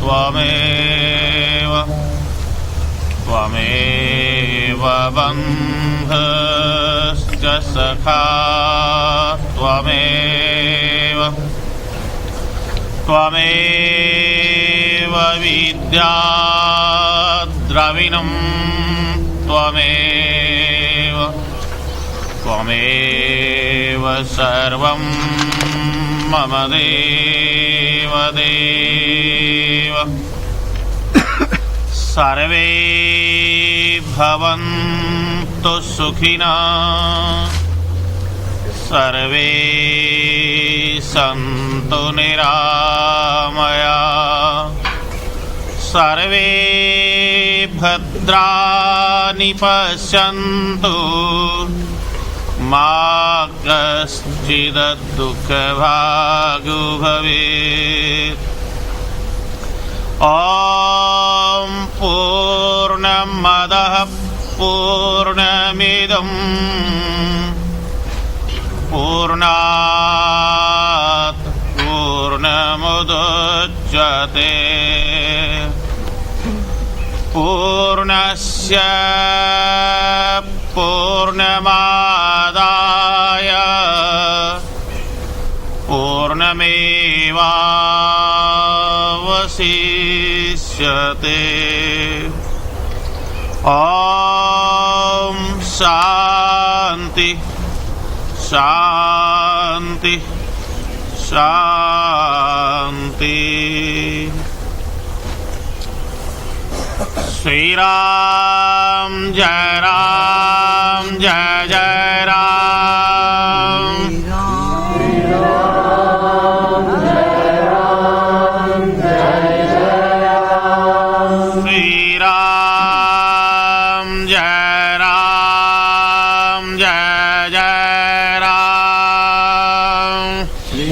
त्वमेव त्वमेव बन्धुश्च सखा त्वमेव त्वमेव विद्या द्रविणं त्वमेव त्वमेव सर्वं मम देव देव सर्वे भवन्तु सुखिनः सर्वे सन्तु निरामयाः सर्वे भद्राणि पश्यन्तु मा कश्चित् दुःखभाग्यो भवेत्। ॐ पूर्णमदः पूर्णमिदं पूर्णात् पूर्णमुदच्यते पूर्णस्य पूर्णमादाय पूर्णमेवावशिष्यते। ॐ शान्ति शान्ति शान्ति। श्री राम जय जय राम। श्री राम जय जय राम। श्री राम जय जय Ram. Shri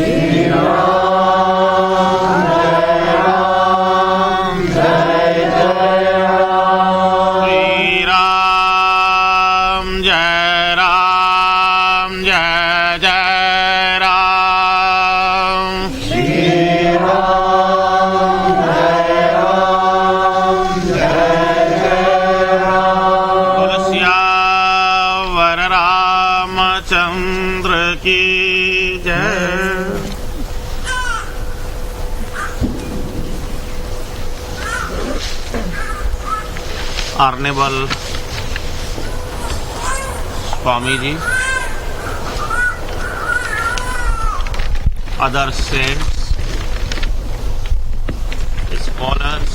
Honorable Swamiji, other saints, scholars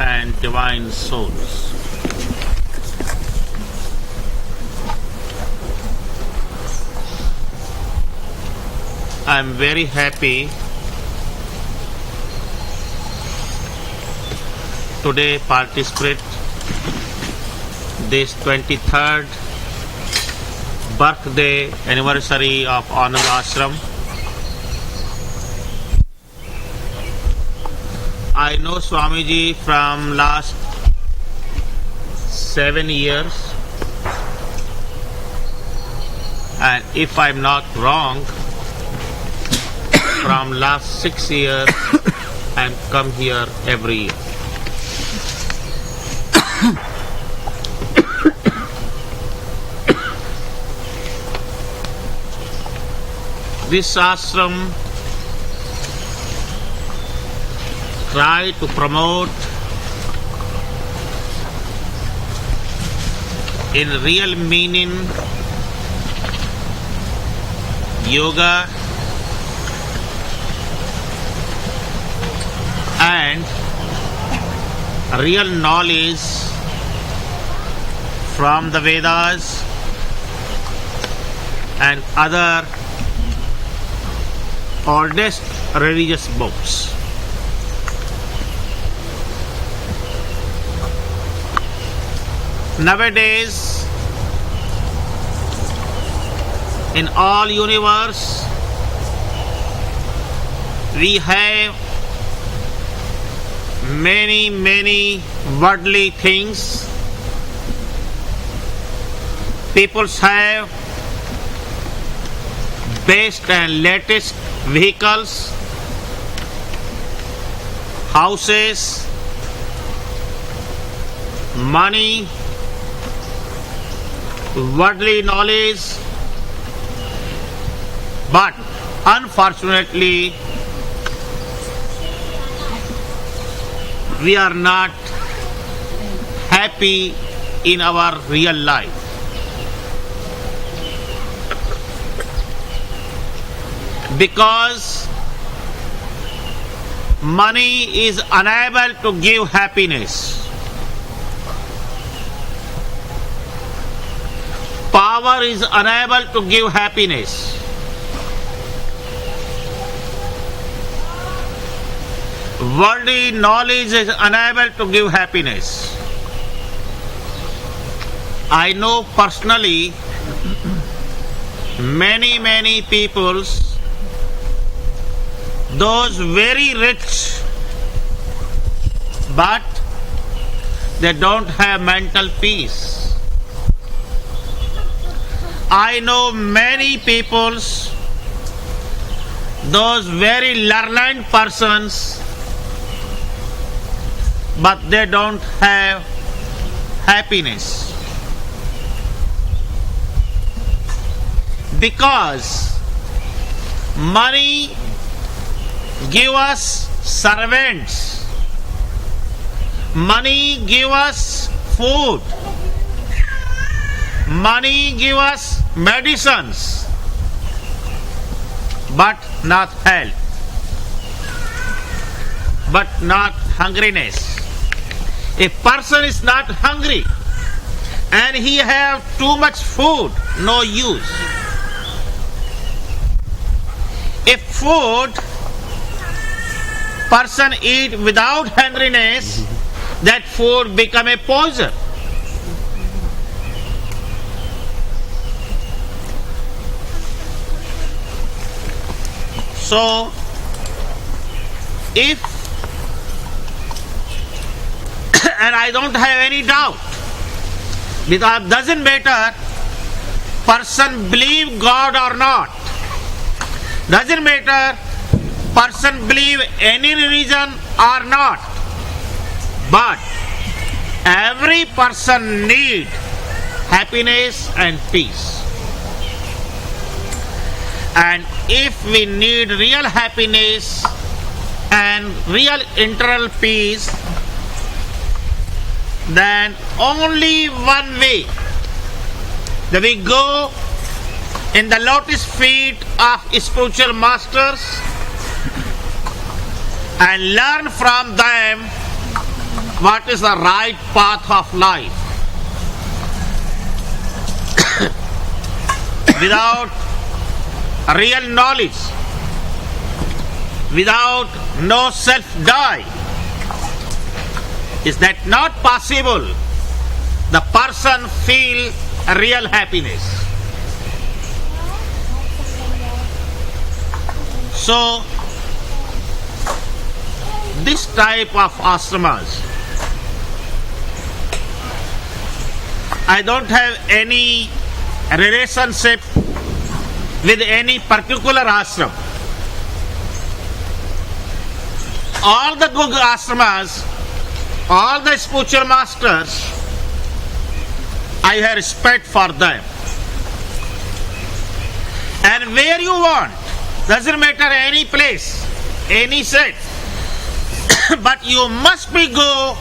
and divine souls. I am very happy today participate this 23rd birthday anniversary of Ananda Ashram. I know Swamiji from last 7 years, and if I'm not wrong, from last 6 years I'm come here every year. This ashram try to promote in real meaning yoga and real knowledge from the Vedas and other oldest religious books. Nowadays, in all universe, we have many worldly things. People have best and latest vehicles, houses, money, worldly knowledge, but unfortunately we are not happy in our real life. Because money is unable to give happiness. Power is unable to give happiness. Worldly knowledge is unable to give happiness. I know personally many peoples, those very rich, but they don't have mental peace. I know many peoples, those very learned persons, but they don't have happiness. Because money give us servants, money give us food, money give us medicines, but not health, but not hungriness. A person is not hungry and he have too much food, no use. If food person eat without hungriness, that food become a poison. So, if and I don't have any doubt, because it doesn't matter person believe God or not, doesn't matter person believe any religion or not, but every person need happiness and peace. And if we need real happiness and real internal peace, then only one way, that we go in the lotus feet of spiritual masters and learn from them what is the right path of life. Without real knowledge, without no self-die, is that not possible? The person feel real happiness. So, this type of ashramas, I don't have any relationship with any particular ashram. All the good ashramas, all the spiritual masters, I have respect for them. And where you want, doesn't matter any place, any set, but you must be go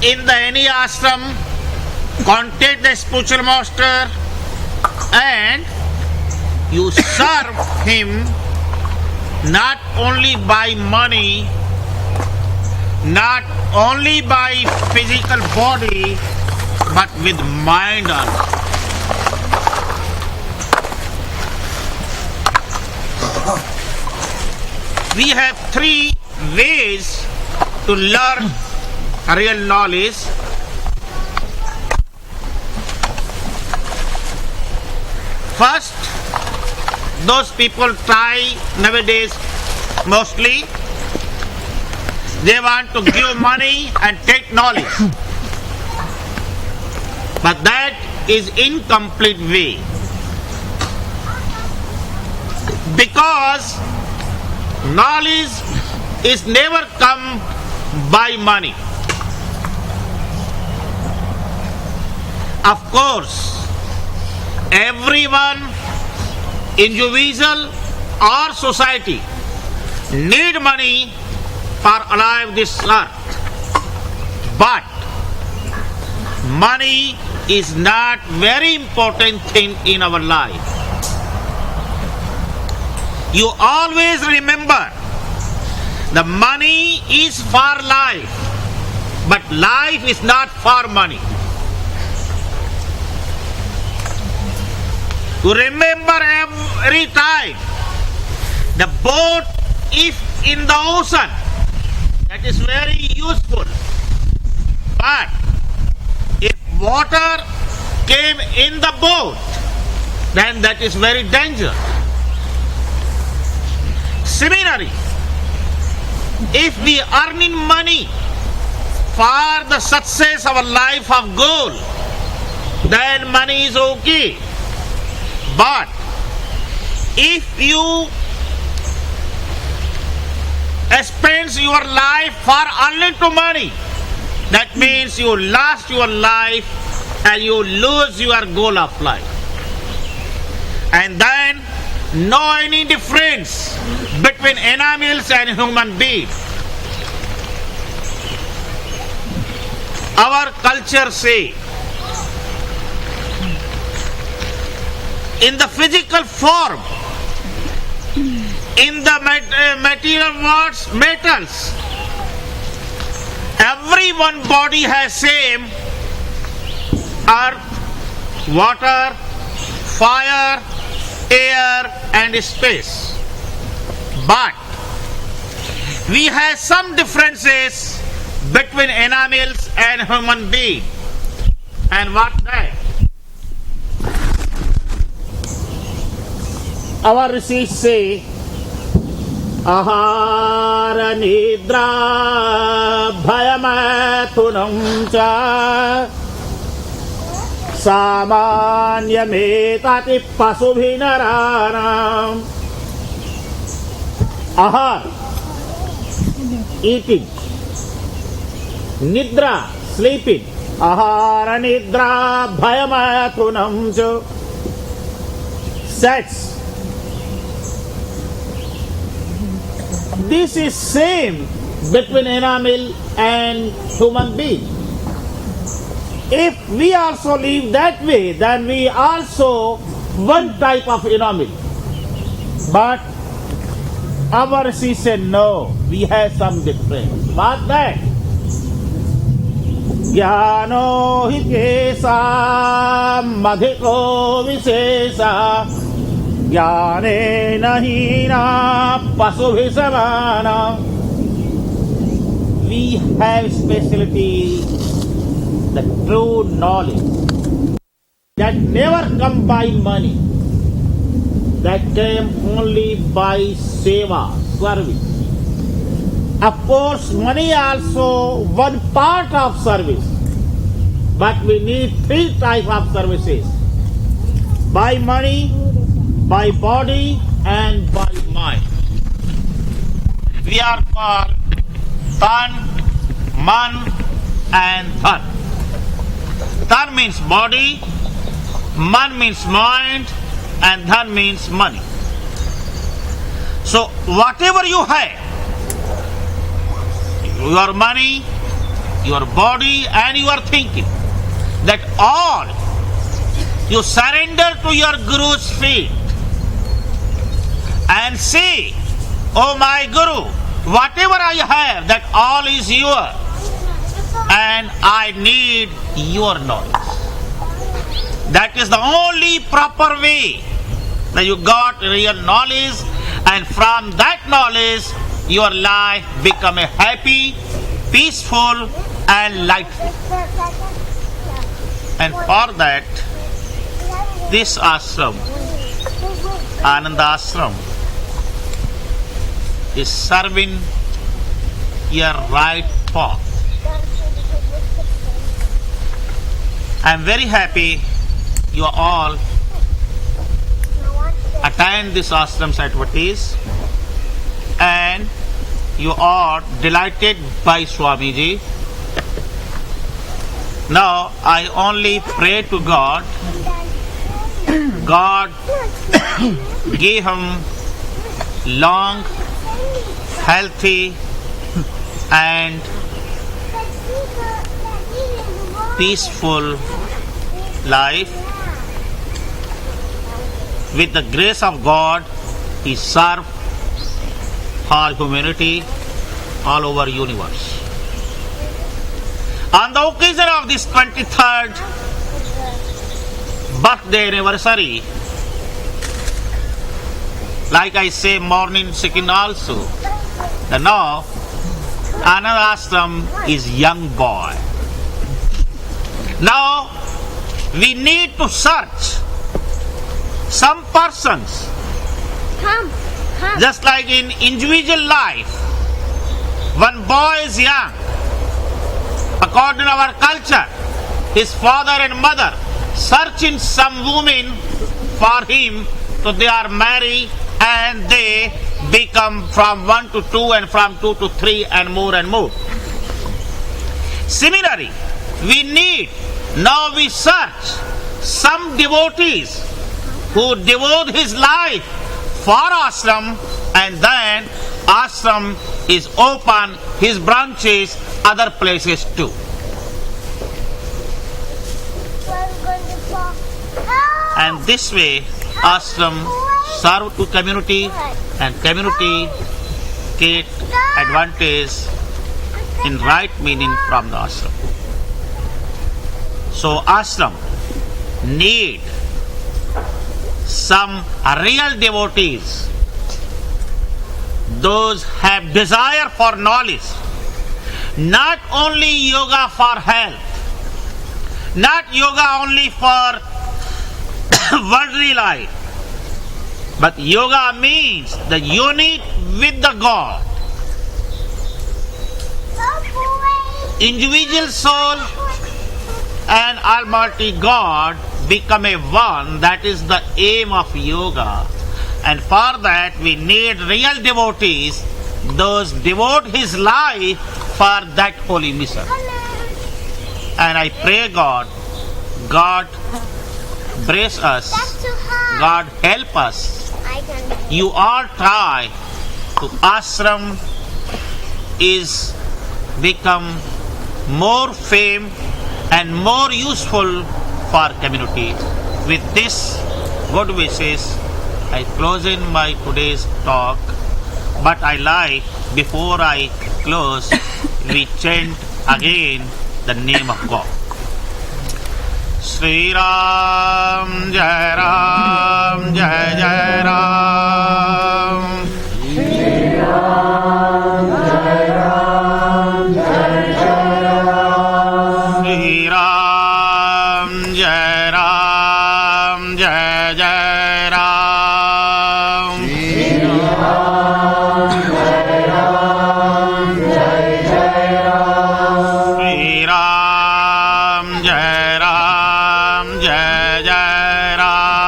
in the any ashram, contact the spiritual master, and you serve him not only by money, not only by physical body, but with mind also. We have three ways to learn real knowledge. First, those people try nowadays mostly, they want to give money and take knowledge. But that is incomplete way. Because knowledge is never come by money. Of course, everyone, individual or society, need money for alive this earth. But money is not very important thing in our life. you always remember the money is for life, but life is not for money. To remember every time the boat is in the ocean, that is very useful. But if water came in the boat, then that is very dangerous. Similarly, if we are earning money for the success of a life of goal, then money is okay. But if you spend your life for only to money, that means you lost your life and you lose your goal of life. And then no any difference between animals and human beings. Our culture say, in the physical form, in the material words, metals, every one body has same earth, water, fire, air and space. But we have some differences between animals and human beings. And what that? Our rishis say, ahara nidra bhayamathunam cha samanyametati pasubhinaranam. Ahar, eating. Nidra, sleeping. Ahara nidra bhayamathunam cha. Sex. This is same between animal and human being. If we also live that way, then we also one type of animal. But our Rishi said no, we have some difference. What that? Jnano hi kesa madhiko visesa Jnane nahina pasubhi samana. We have specialty, the true knowledge that never come by money, that came only by seva, service. Of course, money also one part of service, but we need three types of services: by money, by body and by mind. We are called Tan, Man and Dhan. Tan means body, Man means mind and Dhan means money. So whatever you have, your money, your body and your thinking, that all you surrender to your Guru's feet and say, oh my Guru, whatever I have, that all is yours and I need your knowledge. That is the only proper way that you got real knowledge, and from that knowledge your life become a happy, peaceful and lightful. And for that, this ashram, Ananda Ashram, is serving your right path. I am very happy you all attend this ashram's activities and you are delighted by Swamiji. Now I only pray to God. God give him long, healthy and peaceful life. With the grace of God, he served for humanity all over universe. On the occasion of this 23rd birthday anniversary, like I say, morning second also, now Ananda Ashram is young boy. Now we need to search some persons, just like in individual life, when boy is young, according to our culture, his father and mother searching some woman for him, so they are married and they become from 1 to 2 and from 2 to 3 and more and more. Similarly, we search some devotees who devote his life for ashram, and then ashram is open, his branches other places too. And this way ashram serve to community, and community get advantage in right meaning from the ashram. So ashram need some real devotees, those have desire for knowledge, not only yoga for health, not yoga only for worldly life, but yoga means the unit with the God. Individual soul and Almighty God become a one. That is the aim of yoga. And for that we need real devotees, those devote his life for that holy mission. And I pray God bless us, God help us. You all try to ashram is become more fame and more useful for community. With this good wishes, I close in my today's talk, but I like, before I close, we chant again the name of God. Shri Ram, Jai Ram, Jai Jai Ram. Shri Ram, Jai Ram, Jai Jai Ram. Shri Ram, Jai Ram, Jai Jai Ram. Shri Ram, Jai Ram, Jai Jai Ram. Shri Ram, Jai Ram, Jai Jai Ram. Shri Ram, Jai Ram, Jai Jai Ram.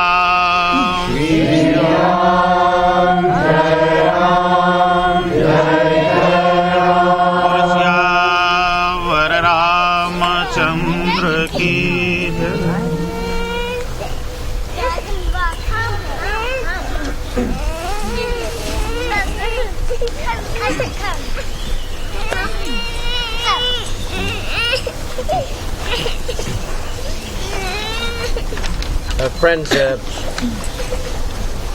Syavar Ramachandra ki jai. Friends,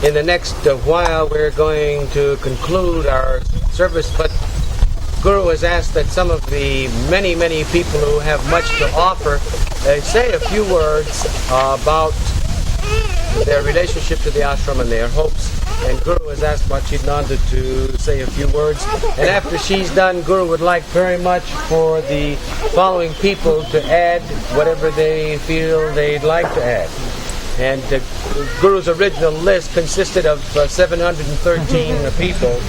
in the next while we're going to conclude our service, but Guru has asked that some of the many people who have much to offer say a few words about their relationship to the ashram and their hopes. And Guru has asked Bachidnanda to say a few words. And after she's done, Guru would like very much for the following people to add whatever they feel they'd like to add. And Guru's original list consisted of 713 people,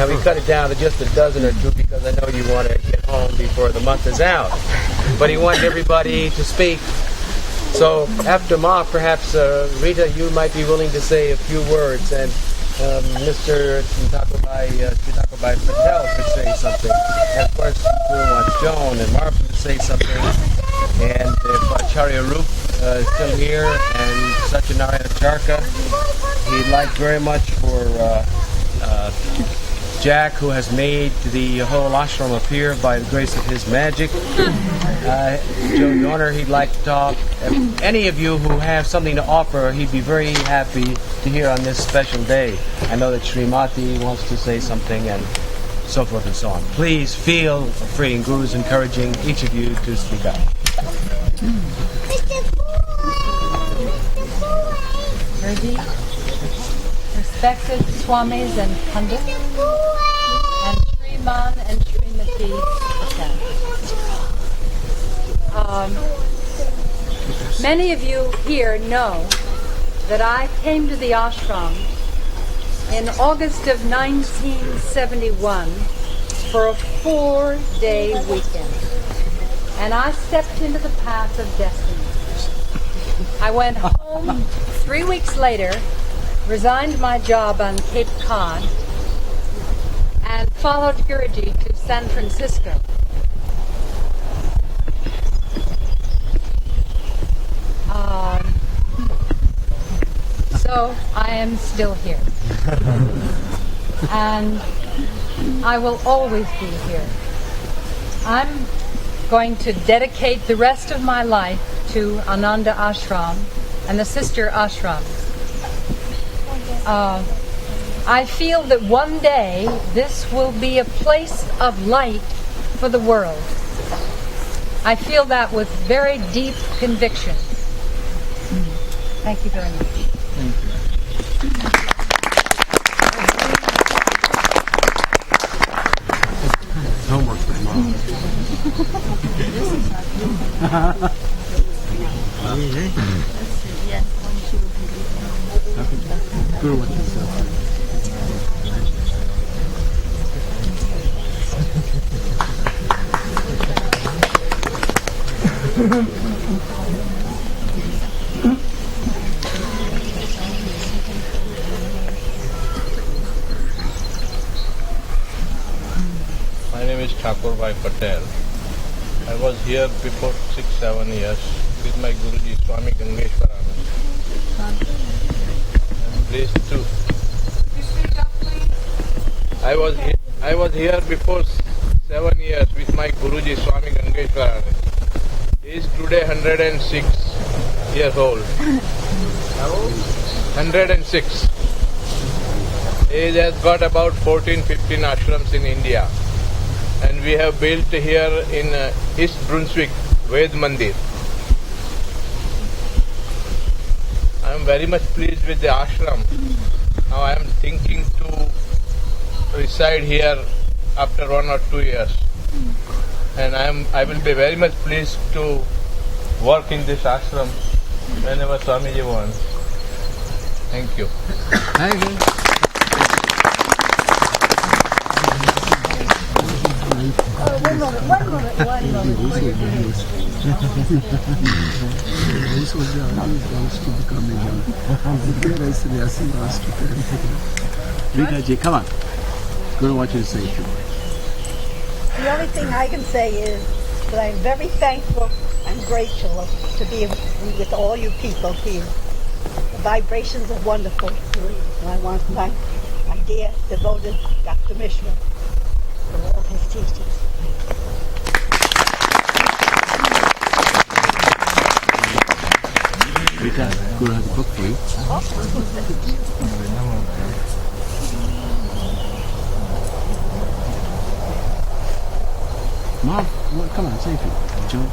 and we cut it down to just a dozen or two because I know you want to get home before the month is out. But he wanted everybody to speak. So after Ma, perhaps Rita, you might be willing to say a few words, and Mr. Chitakubai Patel could say something. And of course, we want Joan and Marvin to say something. And if Acharya Rup is still here, and Satyanarayana Charaka, he'd like very much for Jack, who has made the whole ashram appear by the grace of his magic. Joe Donner, he'd like to talk. Any of you who have something to offer, he'd be very happy to hear on this special day. I know that Srimati wants to say something and so forth and so on. Please feel free, and Guru's encouraging each of you to speak up. Ready? Respected Swamis and Pandits, and Sriman and Srimati. Many of you here know that I came to the ashram in August of 1971 for a 4-day weekend. And I stepped into the path of destiny. I went home 3 weeks later, resigned my job on Cape Cod, and followed Guruji to San Francisco. So I am still here. And I will always be here. I'm going to dedicate the rest of my life to Ananda Ashram and the sister ashrams. I feel that one day this will be a place of light for the world. I feel that with very deep conviction. Thank you very much. Thank you. Homework for tomorrow. Guru, what is My name is Thakur Bhai Patel. I was here before 6-7 years with my Guruji Swami Gangeshwaranand. I'm pleased to. I was here before 7 years with my Guruji Swami Gangeshwaranand. He is today 106 years old. 106. He has got about 14-15 ashrams in India. And we have built here in East Brunswick, Ved Mandir. I am very much pleased with the ashram. Now I am thinking to reside here after 1 or 2 years. And I will be very much pleased to work in this ashram whenever Swamiji wants. Thank you. Thank you. One moment. Rita ji, come on. Guru wants you to say it. The only thing I can say is that I'm very thankful and grateful to be with all you people here. The vibrations are wonderful. And I want to thank my dear devoted Dr. Mishra for all his teachings. Rita, Guru has a book for you. Mom, come on, say it. Joan.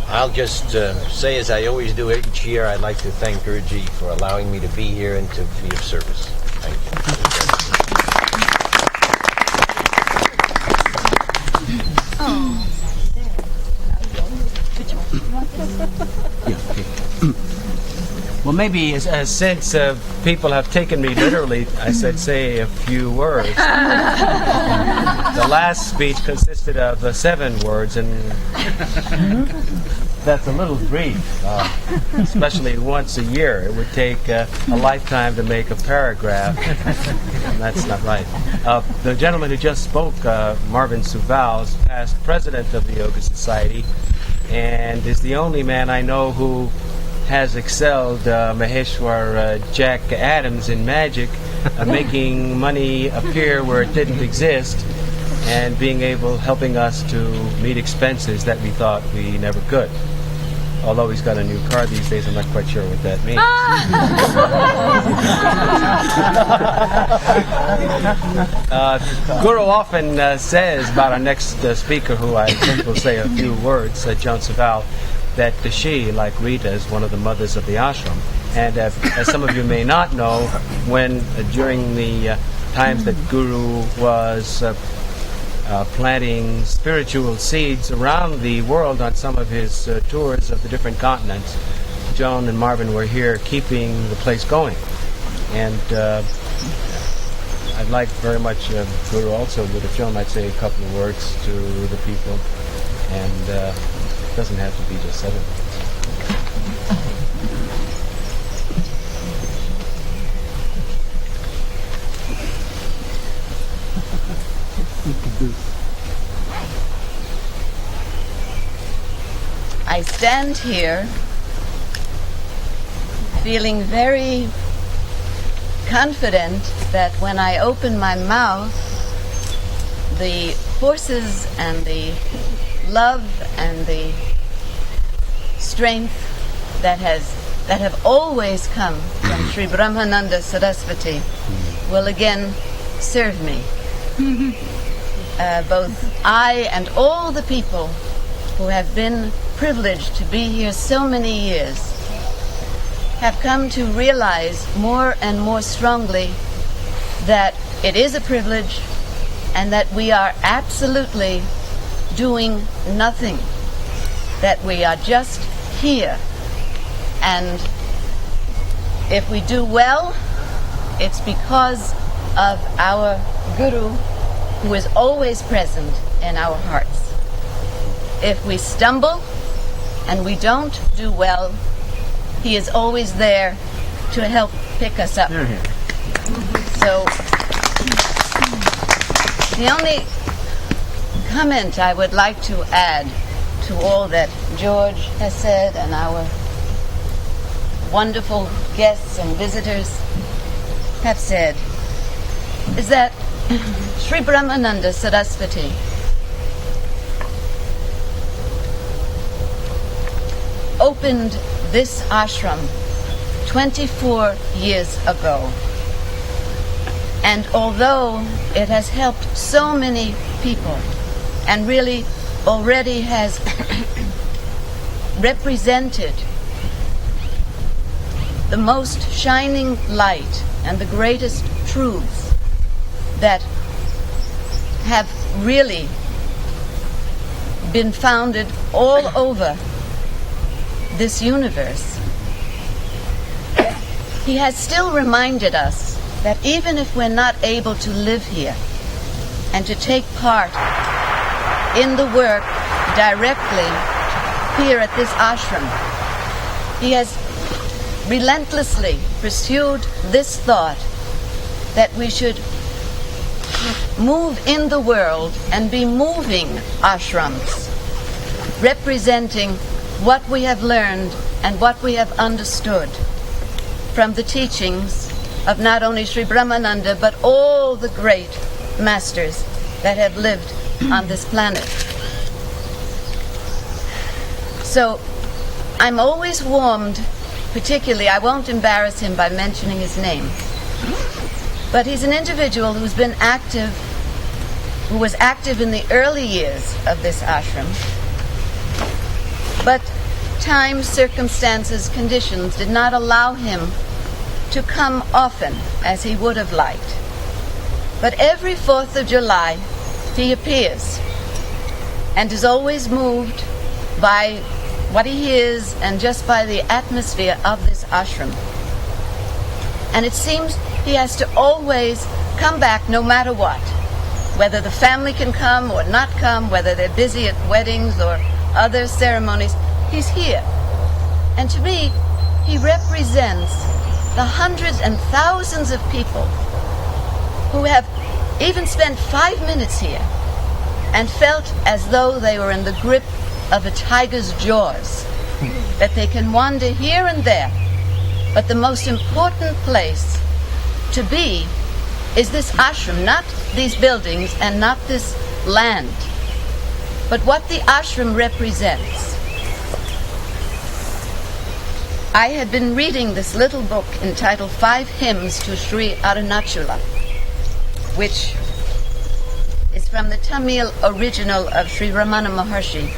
I'll just say, as I always do each year, I'd like to thank Guruji for allowing me to be here and to be of service. Thank you. Yeah, okay. Well, maybe since people have taken me literally, I said say a few words. The last speech consisted of 7 words, and that's a little brief, especially once a year. It would take a lifetime to make a paragraph, and that's not right. The gentleman who just spoke, Marvin Suval, is past president of the Yoga Society, and is the only man I know who has excelled Maheshwar Jack Adams in magic, making money appear where it didn't exist, and helping us to meet expenses that we thought we never could. Although he's got a new car these days, I'm not quite sure what that means. Guru often says about our next speaker, who I think will say a few words, Joan Suval, that she, like Rita, is one of the mothers of the ashram. And as some of you may not know, when during the times that Guru was planting spiritual seeds around the world on some of his tours of the different continents, Joan and Marvin were here keeping the place going. And I'd like very much Guru also, but if Joan might say a couple of words to the people, and it doesn't have to be just 7 minutes. I stand here feeling very confident that when I open my mouth, the forces and the love and the strength that have always come from Shri Brahmananda Sarasvati will again serve me. Both I and all the people who have been privileged to be here so many years have come to realize more and more strongly that it is a privilege and that we are absolutely doing nothing, that we are just here. And if we do well, it's because of our Guru, who is always present in our hearts. If we stumble and we don't do well, he is always there to help pick us up. So the only comment I would like to add to all that George has said and our wonderful guests and visitors have said is that Shri Brahmananda Sarasvati opened this ashram 24 years ago. And although it has helped so many people and really already has represented the most shining light and the greatest truths that have really been founded all over this universe, he has still reminded us that even if we're not able to live here and to take part in the work directly here at this ashram, he has relentlessly pursued this thought that we should move in the world and be moving ashrams, representing what we have learned and what we have understood from the teachings of not only Shri Brahmananda but all the great masters that have lived on this planet. So I'm always warmed, particularly, I won't embarrass him by mentioning his name, but he's an individual who was active in the early years of this ashram. But time, circumstances, conditions did not allow him to come often as he would have liked. But every 4th of July he appears and is always moved by what he hears and just by the atmosphere of this ashram. And it seems he has to always come back no matter what, whether the family can come or not come, whether they're busy at weddings or other ceremonies, he's here. And to me, he represents the hundreds and thousands of people who have even spent 5 minutes here and felt as though they were in the grip of a tiger's jaws that they can wander here and there. But the most important place to be is this ashram, not these buildings and not this land, but what the ashram represents. I had been reading this little book entitled 5 Hymns to Shri Arunachala, which is from the Tamil original of Sri Ramana Maharshi,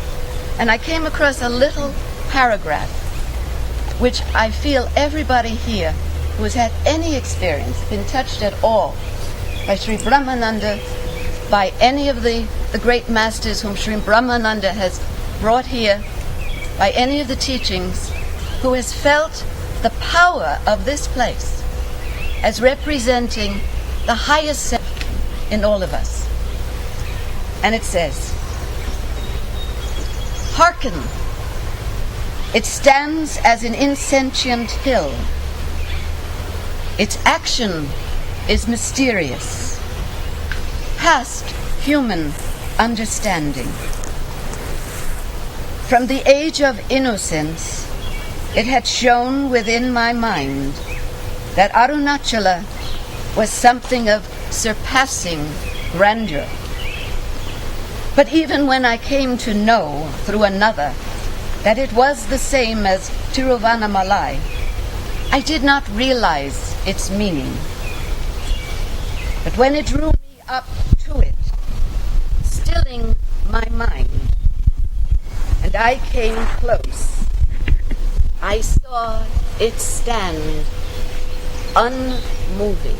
and I came across a little paragraph which I feel everybody here who has had any experience, been touched at all by Sri Brahmananda, by any of the great masters whom Sri Brahmananda has brought here, by any of the teachings, who has felt the power of this place as representing the highest self in all of us. And it says, "Hearken, it stands as an insentient hill. Its action is mysterious, past human understanding. From the age of innocence, it had shone within my mind that Arunachala was something of surpassing grandeur. But even when I came to know through another that it was the same as Tiruvannamalai, I did not realize its meaning. But when it drew me up to it, stilling my mind, and I came close, I saw it stand unmoving.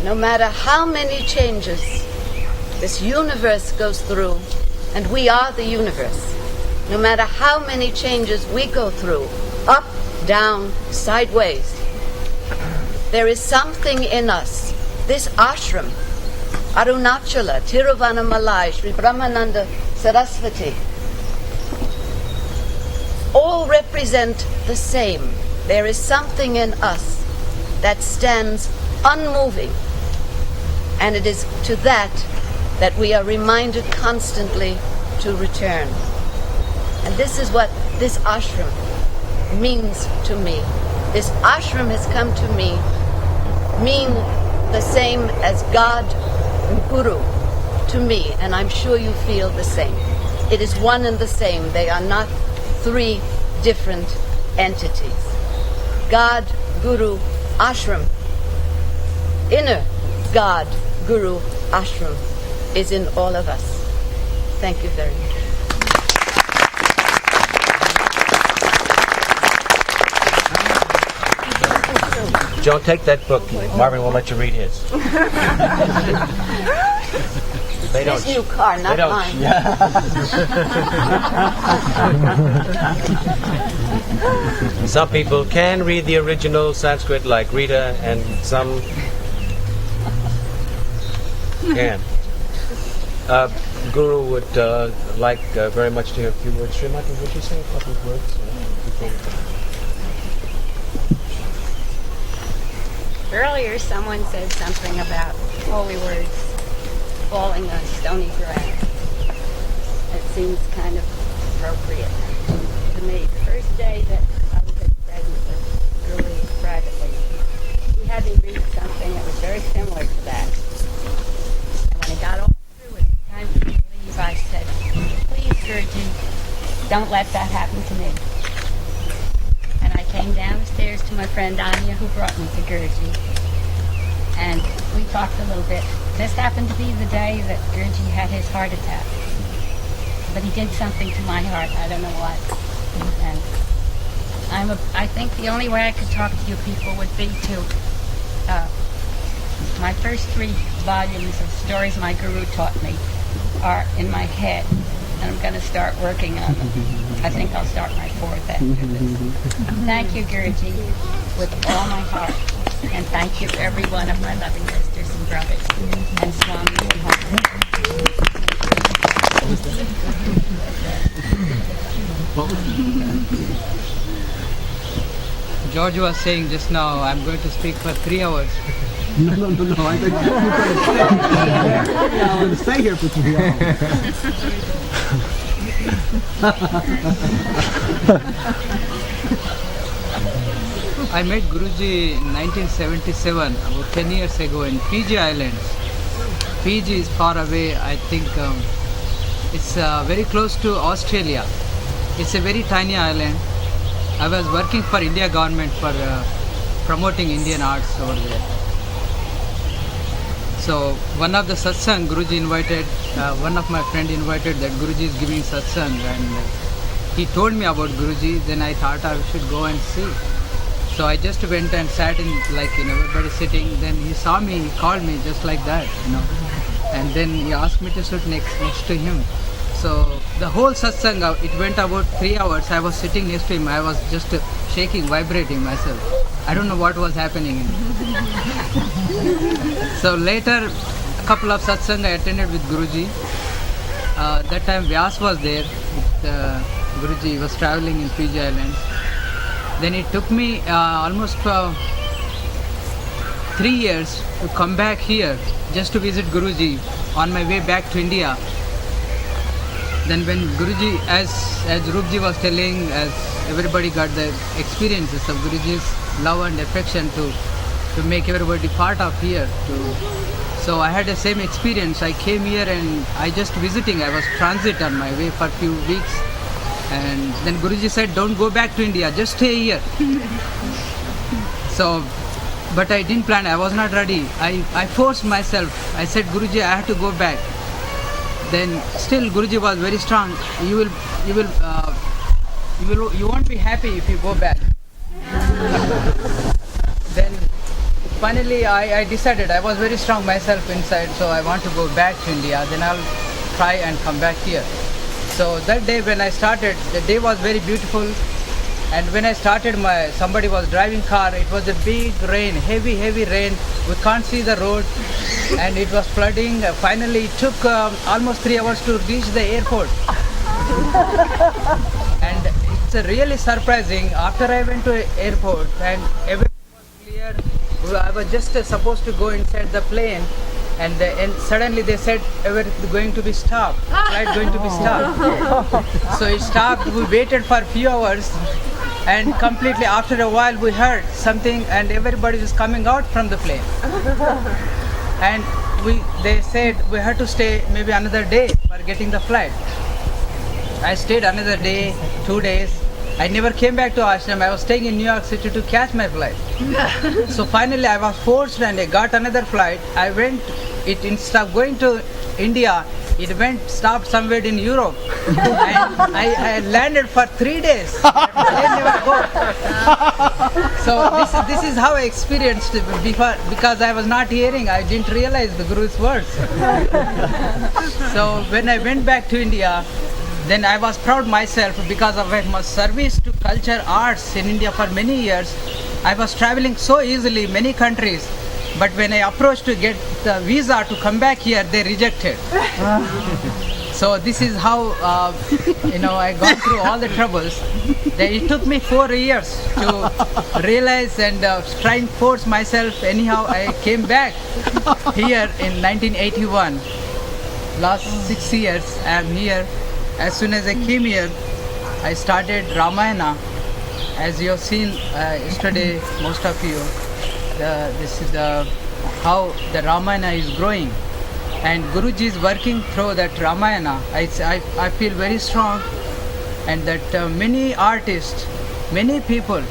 No matter how many changes this universe goes through, and we are the universe, no matter how many changes we go through, up, down, sideways, there is something in us, this ashram, Arunachala, Tiruvannamalai, Sri Brahmananda, Sarasvati, all represent the same. There is something in us that stands unmoving, and it is to that we are reminded constantly to return. And this is what this ashram means to me. This ashram has come to me mean the same as God and Guru to me, and I'm sure you feel the same. It is one and the same. They are not 3 different entities. God, Guru, Ashram. Inner God, Guru, Ashram is in all of us. Thank you very much. Joan, take that book. Marvin will let you read his. They don't. His new car, not mine. Some people can read the original Sanskrit like Rita, and some can. Guru would like very much to hear a few words. Srimati, would you say a couple of words? Earlier someone said something about holy words falling on stony ground. It seems kind of appropriate to me. The first day that I was at presence of Guru privately, he had me read something that was very similar to that. And when I got all through it, time for me to leave, I said, "Please, Guruji, don't let that happen to me." And I came downstairs to my friend Anya, who brought me to Guruji. And we talked a little bit. This happened to be the day that Guruji had his heart attack. But he did something to my heart. I don't know what. And I think the only way I could talk to you people would be to my first 3 volumes of stories my Guru taught me are in my head. And I'm going to start working on them. I think I'll start my 4th after this. Thank you, Guruji, with all my heart. And thank you to every one of my loving sisters and brothers and Swami and George was saying just now, I'm going to speak for 3 hours. No. I think you're going to stay here for 3 hours. I met Guruji in 1977, about 10 years ago in Fiji Islands. Fiji is far away, I think it's very close to Australia. It's a very tiny island. I was working for India government for promoting Indian arts over there. So one of the satsang Guruji invited, one of my friend invited that Guruji is giving satsang, and he told me about Guruji. Then I thought I should go and see. So I just went and sat in, like, everybody sitting. Then he saw me, he called me just like that, and then he asked me to sit next to him. So the whole satsang, it went about 3 hours. I was sitting next to him. I was just shaking, vibrating myself. I don't know what was happening. So later, a couple of satsang I attended with Guruji. That time Vyas was there. Guruji was traveling in Fiji Islands. Then it took me almost 3 years to come back here just to visit Guruji on my way back to India. Then when Guruji, as Rupji was telling, as everybody got the experiences of Guruji's love and affection to make everybody part of here. So I had the same experience. I came here and I just visiting. I was transit on my way for a few weeks. And then Guruji said, don't go back to India, just stay here. So, but I didn't plan, I was not ready. I forced myself. I said, Guruji, I have to go back. Then still Guruji was very strong. You won't be happy if you go back. Then finally I decided, I was very strong myself inside, so I want to go back to India. Then I'll try and come back here. So that day when I started, the day was very beautiful, and when I started, somebody was driving car. It was a big rain, heavy rain. We can't see the road, and it was flooding. Finally, it took almost 3 hours to reach the airport. And it's really surprising. After I went to the airport and everything was clear, I was just supposed to go inside the plane. And suddenly they said everything going to be stopped. Flight going to be stopped. So it stopped. We waited for a few hours, and completely after a while we heard something, and everybody was coming out from the plane. And they said we had to stay maybe another day for getting the flight. I stayed another day, 2 days. I never came back to ashram. I was staying in New York City to catch my flight. So finally I was forced and I got another flight. I went, instead of going to India, it stopped somewhere in Europe. And I landed for 3 days. I never go. So this is how I experienced it before, because I was not hearing. I didn't realize the Guru's words. So when I went back to India, then I was proud myself because of my service to culture, arts in India for many years. I was traveling so easily, many countries. But when I approached to get the visa to come back here, they rejected. So this is how, I got through all the troubles. It took me 4 years to realize and try and force myself. Anyhow, I came back here in 1981. Last 6 years, I am here. As soon as I came here, I started Ramayana. As you have seen yesterday, most of you, this is how the Ramayana is growing. And Guruji is working through that Ramayana. I feel very strong, and that many artists, many people,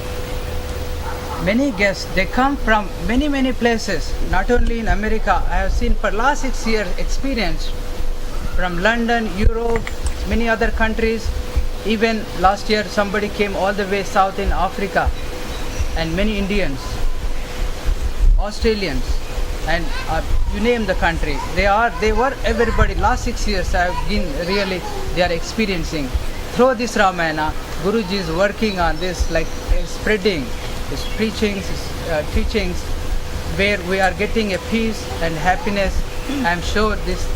many guests, they come from many places, not only in America. I have seen for last 6 years experience from London, Europe, many other countries. Even last year somebody came all the way south in Africa, and many Indians, Australians, and you name the country. They were everybody. Last 6 years I have been really, they are experiencing. Through this Ramayana, Guruji is working on this, like spreading his preachings, his teachings, where we are getting a peace and happiness. I am sure this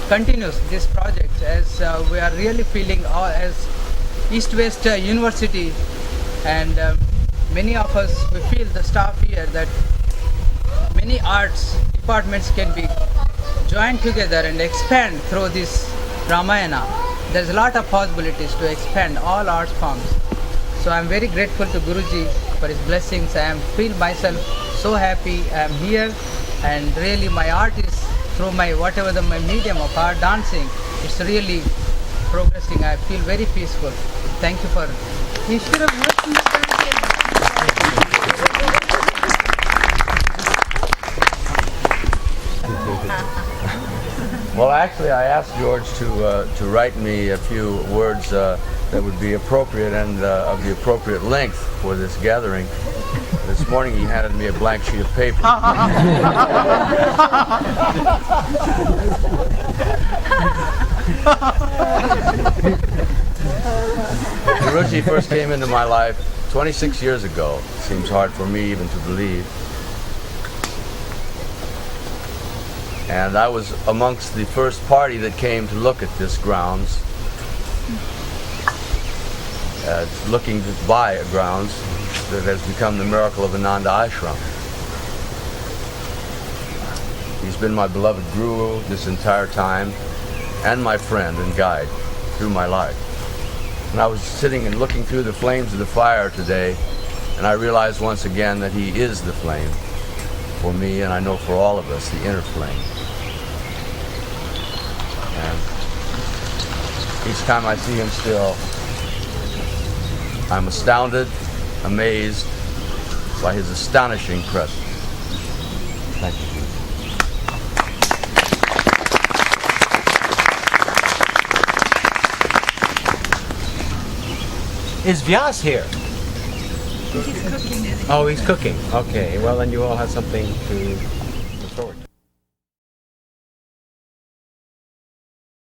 continues, this project, as we are really feeling as East-West University, and many of us, we feel the staff here that many arts departments can be joined together and expand through this Ramayana, there's a lot of possibilities to expand all art forms. So I'm very grateful to Guruji for his blessings. I feel myself so happy. I'm here, and really my art is through my my medium of art, dancing. It's really progressing. I feel very peaceful. Thank you for. You should have listened to them. Well, actually, I asked George to write me a few words that would be appropriate and of the appropriate length for this gathering. This morning he handed me a blank sheet of paper. Guruji first came into my life 26 years ago. It seems hard for me even to believe. And I was amongst the first party that came to look at this grounds, looking to buy a grounds that has become the miracle of Ananda Ashram. He's been my beloved guru this entire time, and my friend and guide through my life. And I was sitting and looking through the flames of the fire today, and I realized once again that he is the flame for me, and I know for all of us, the inner flame. And each time I see him still, I'm astounded, amazed by his astonishing presence. Thank you. Is Vyas here? He's cooking. Oh, he's cooking. Okay, well then you all have something to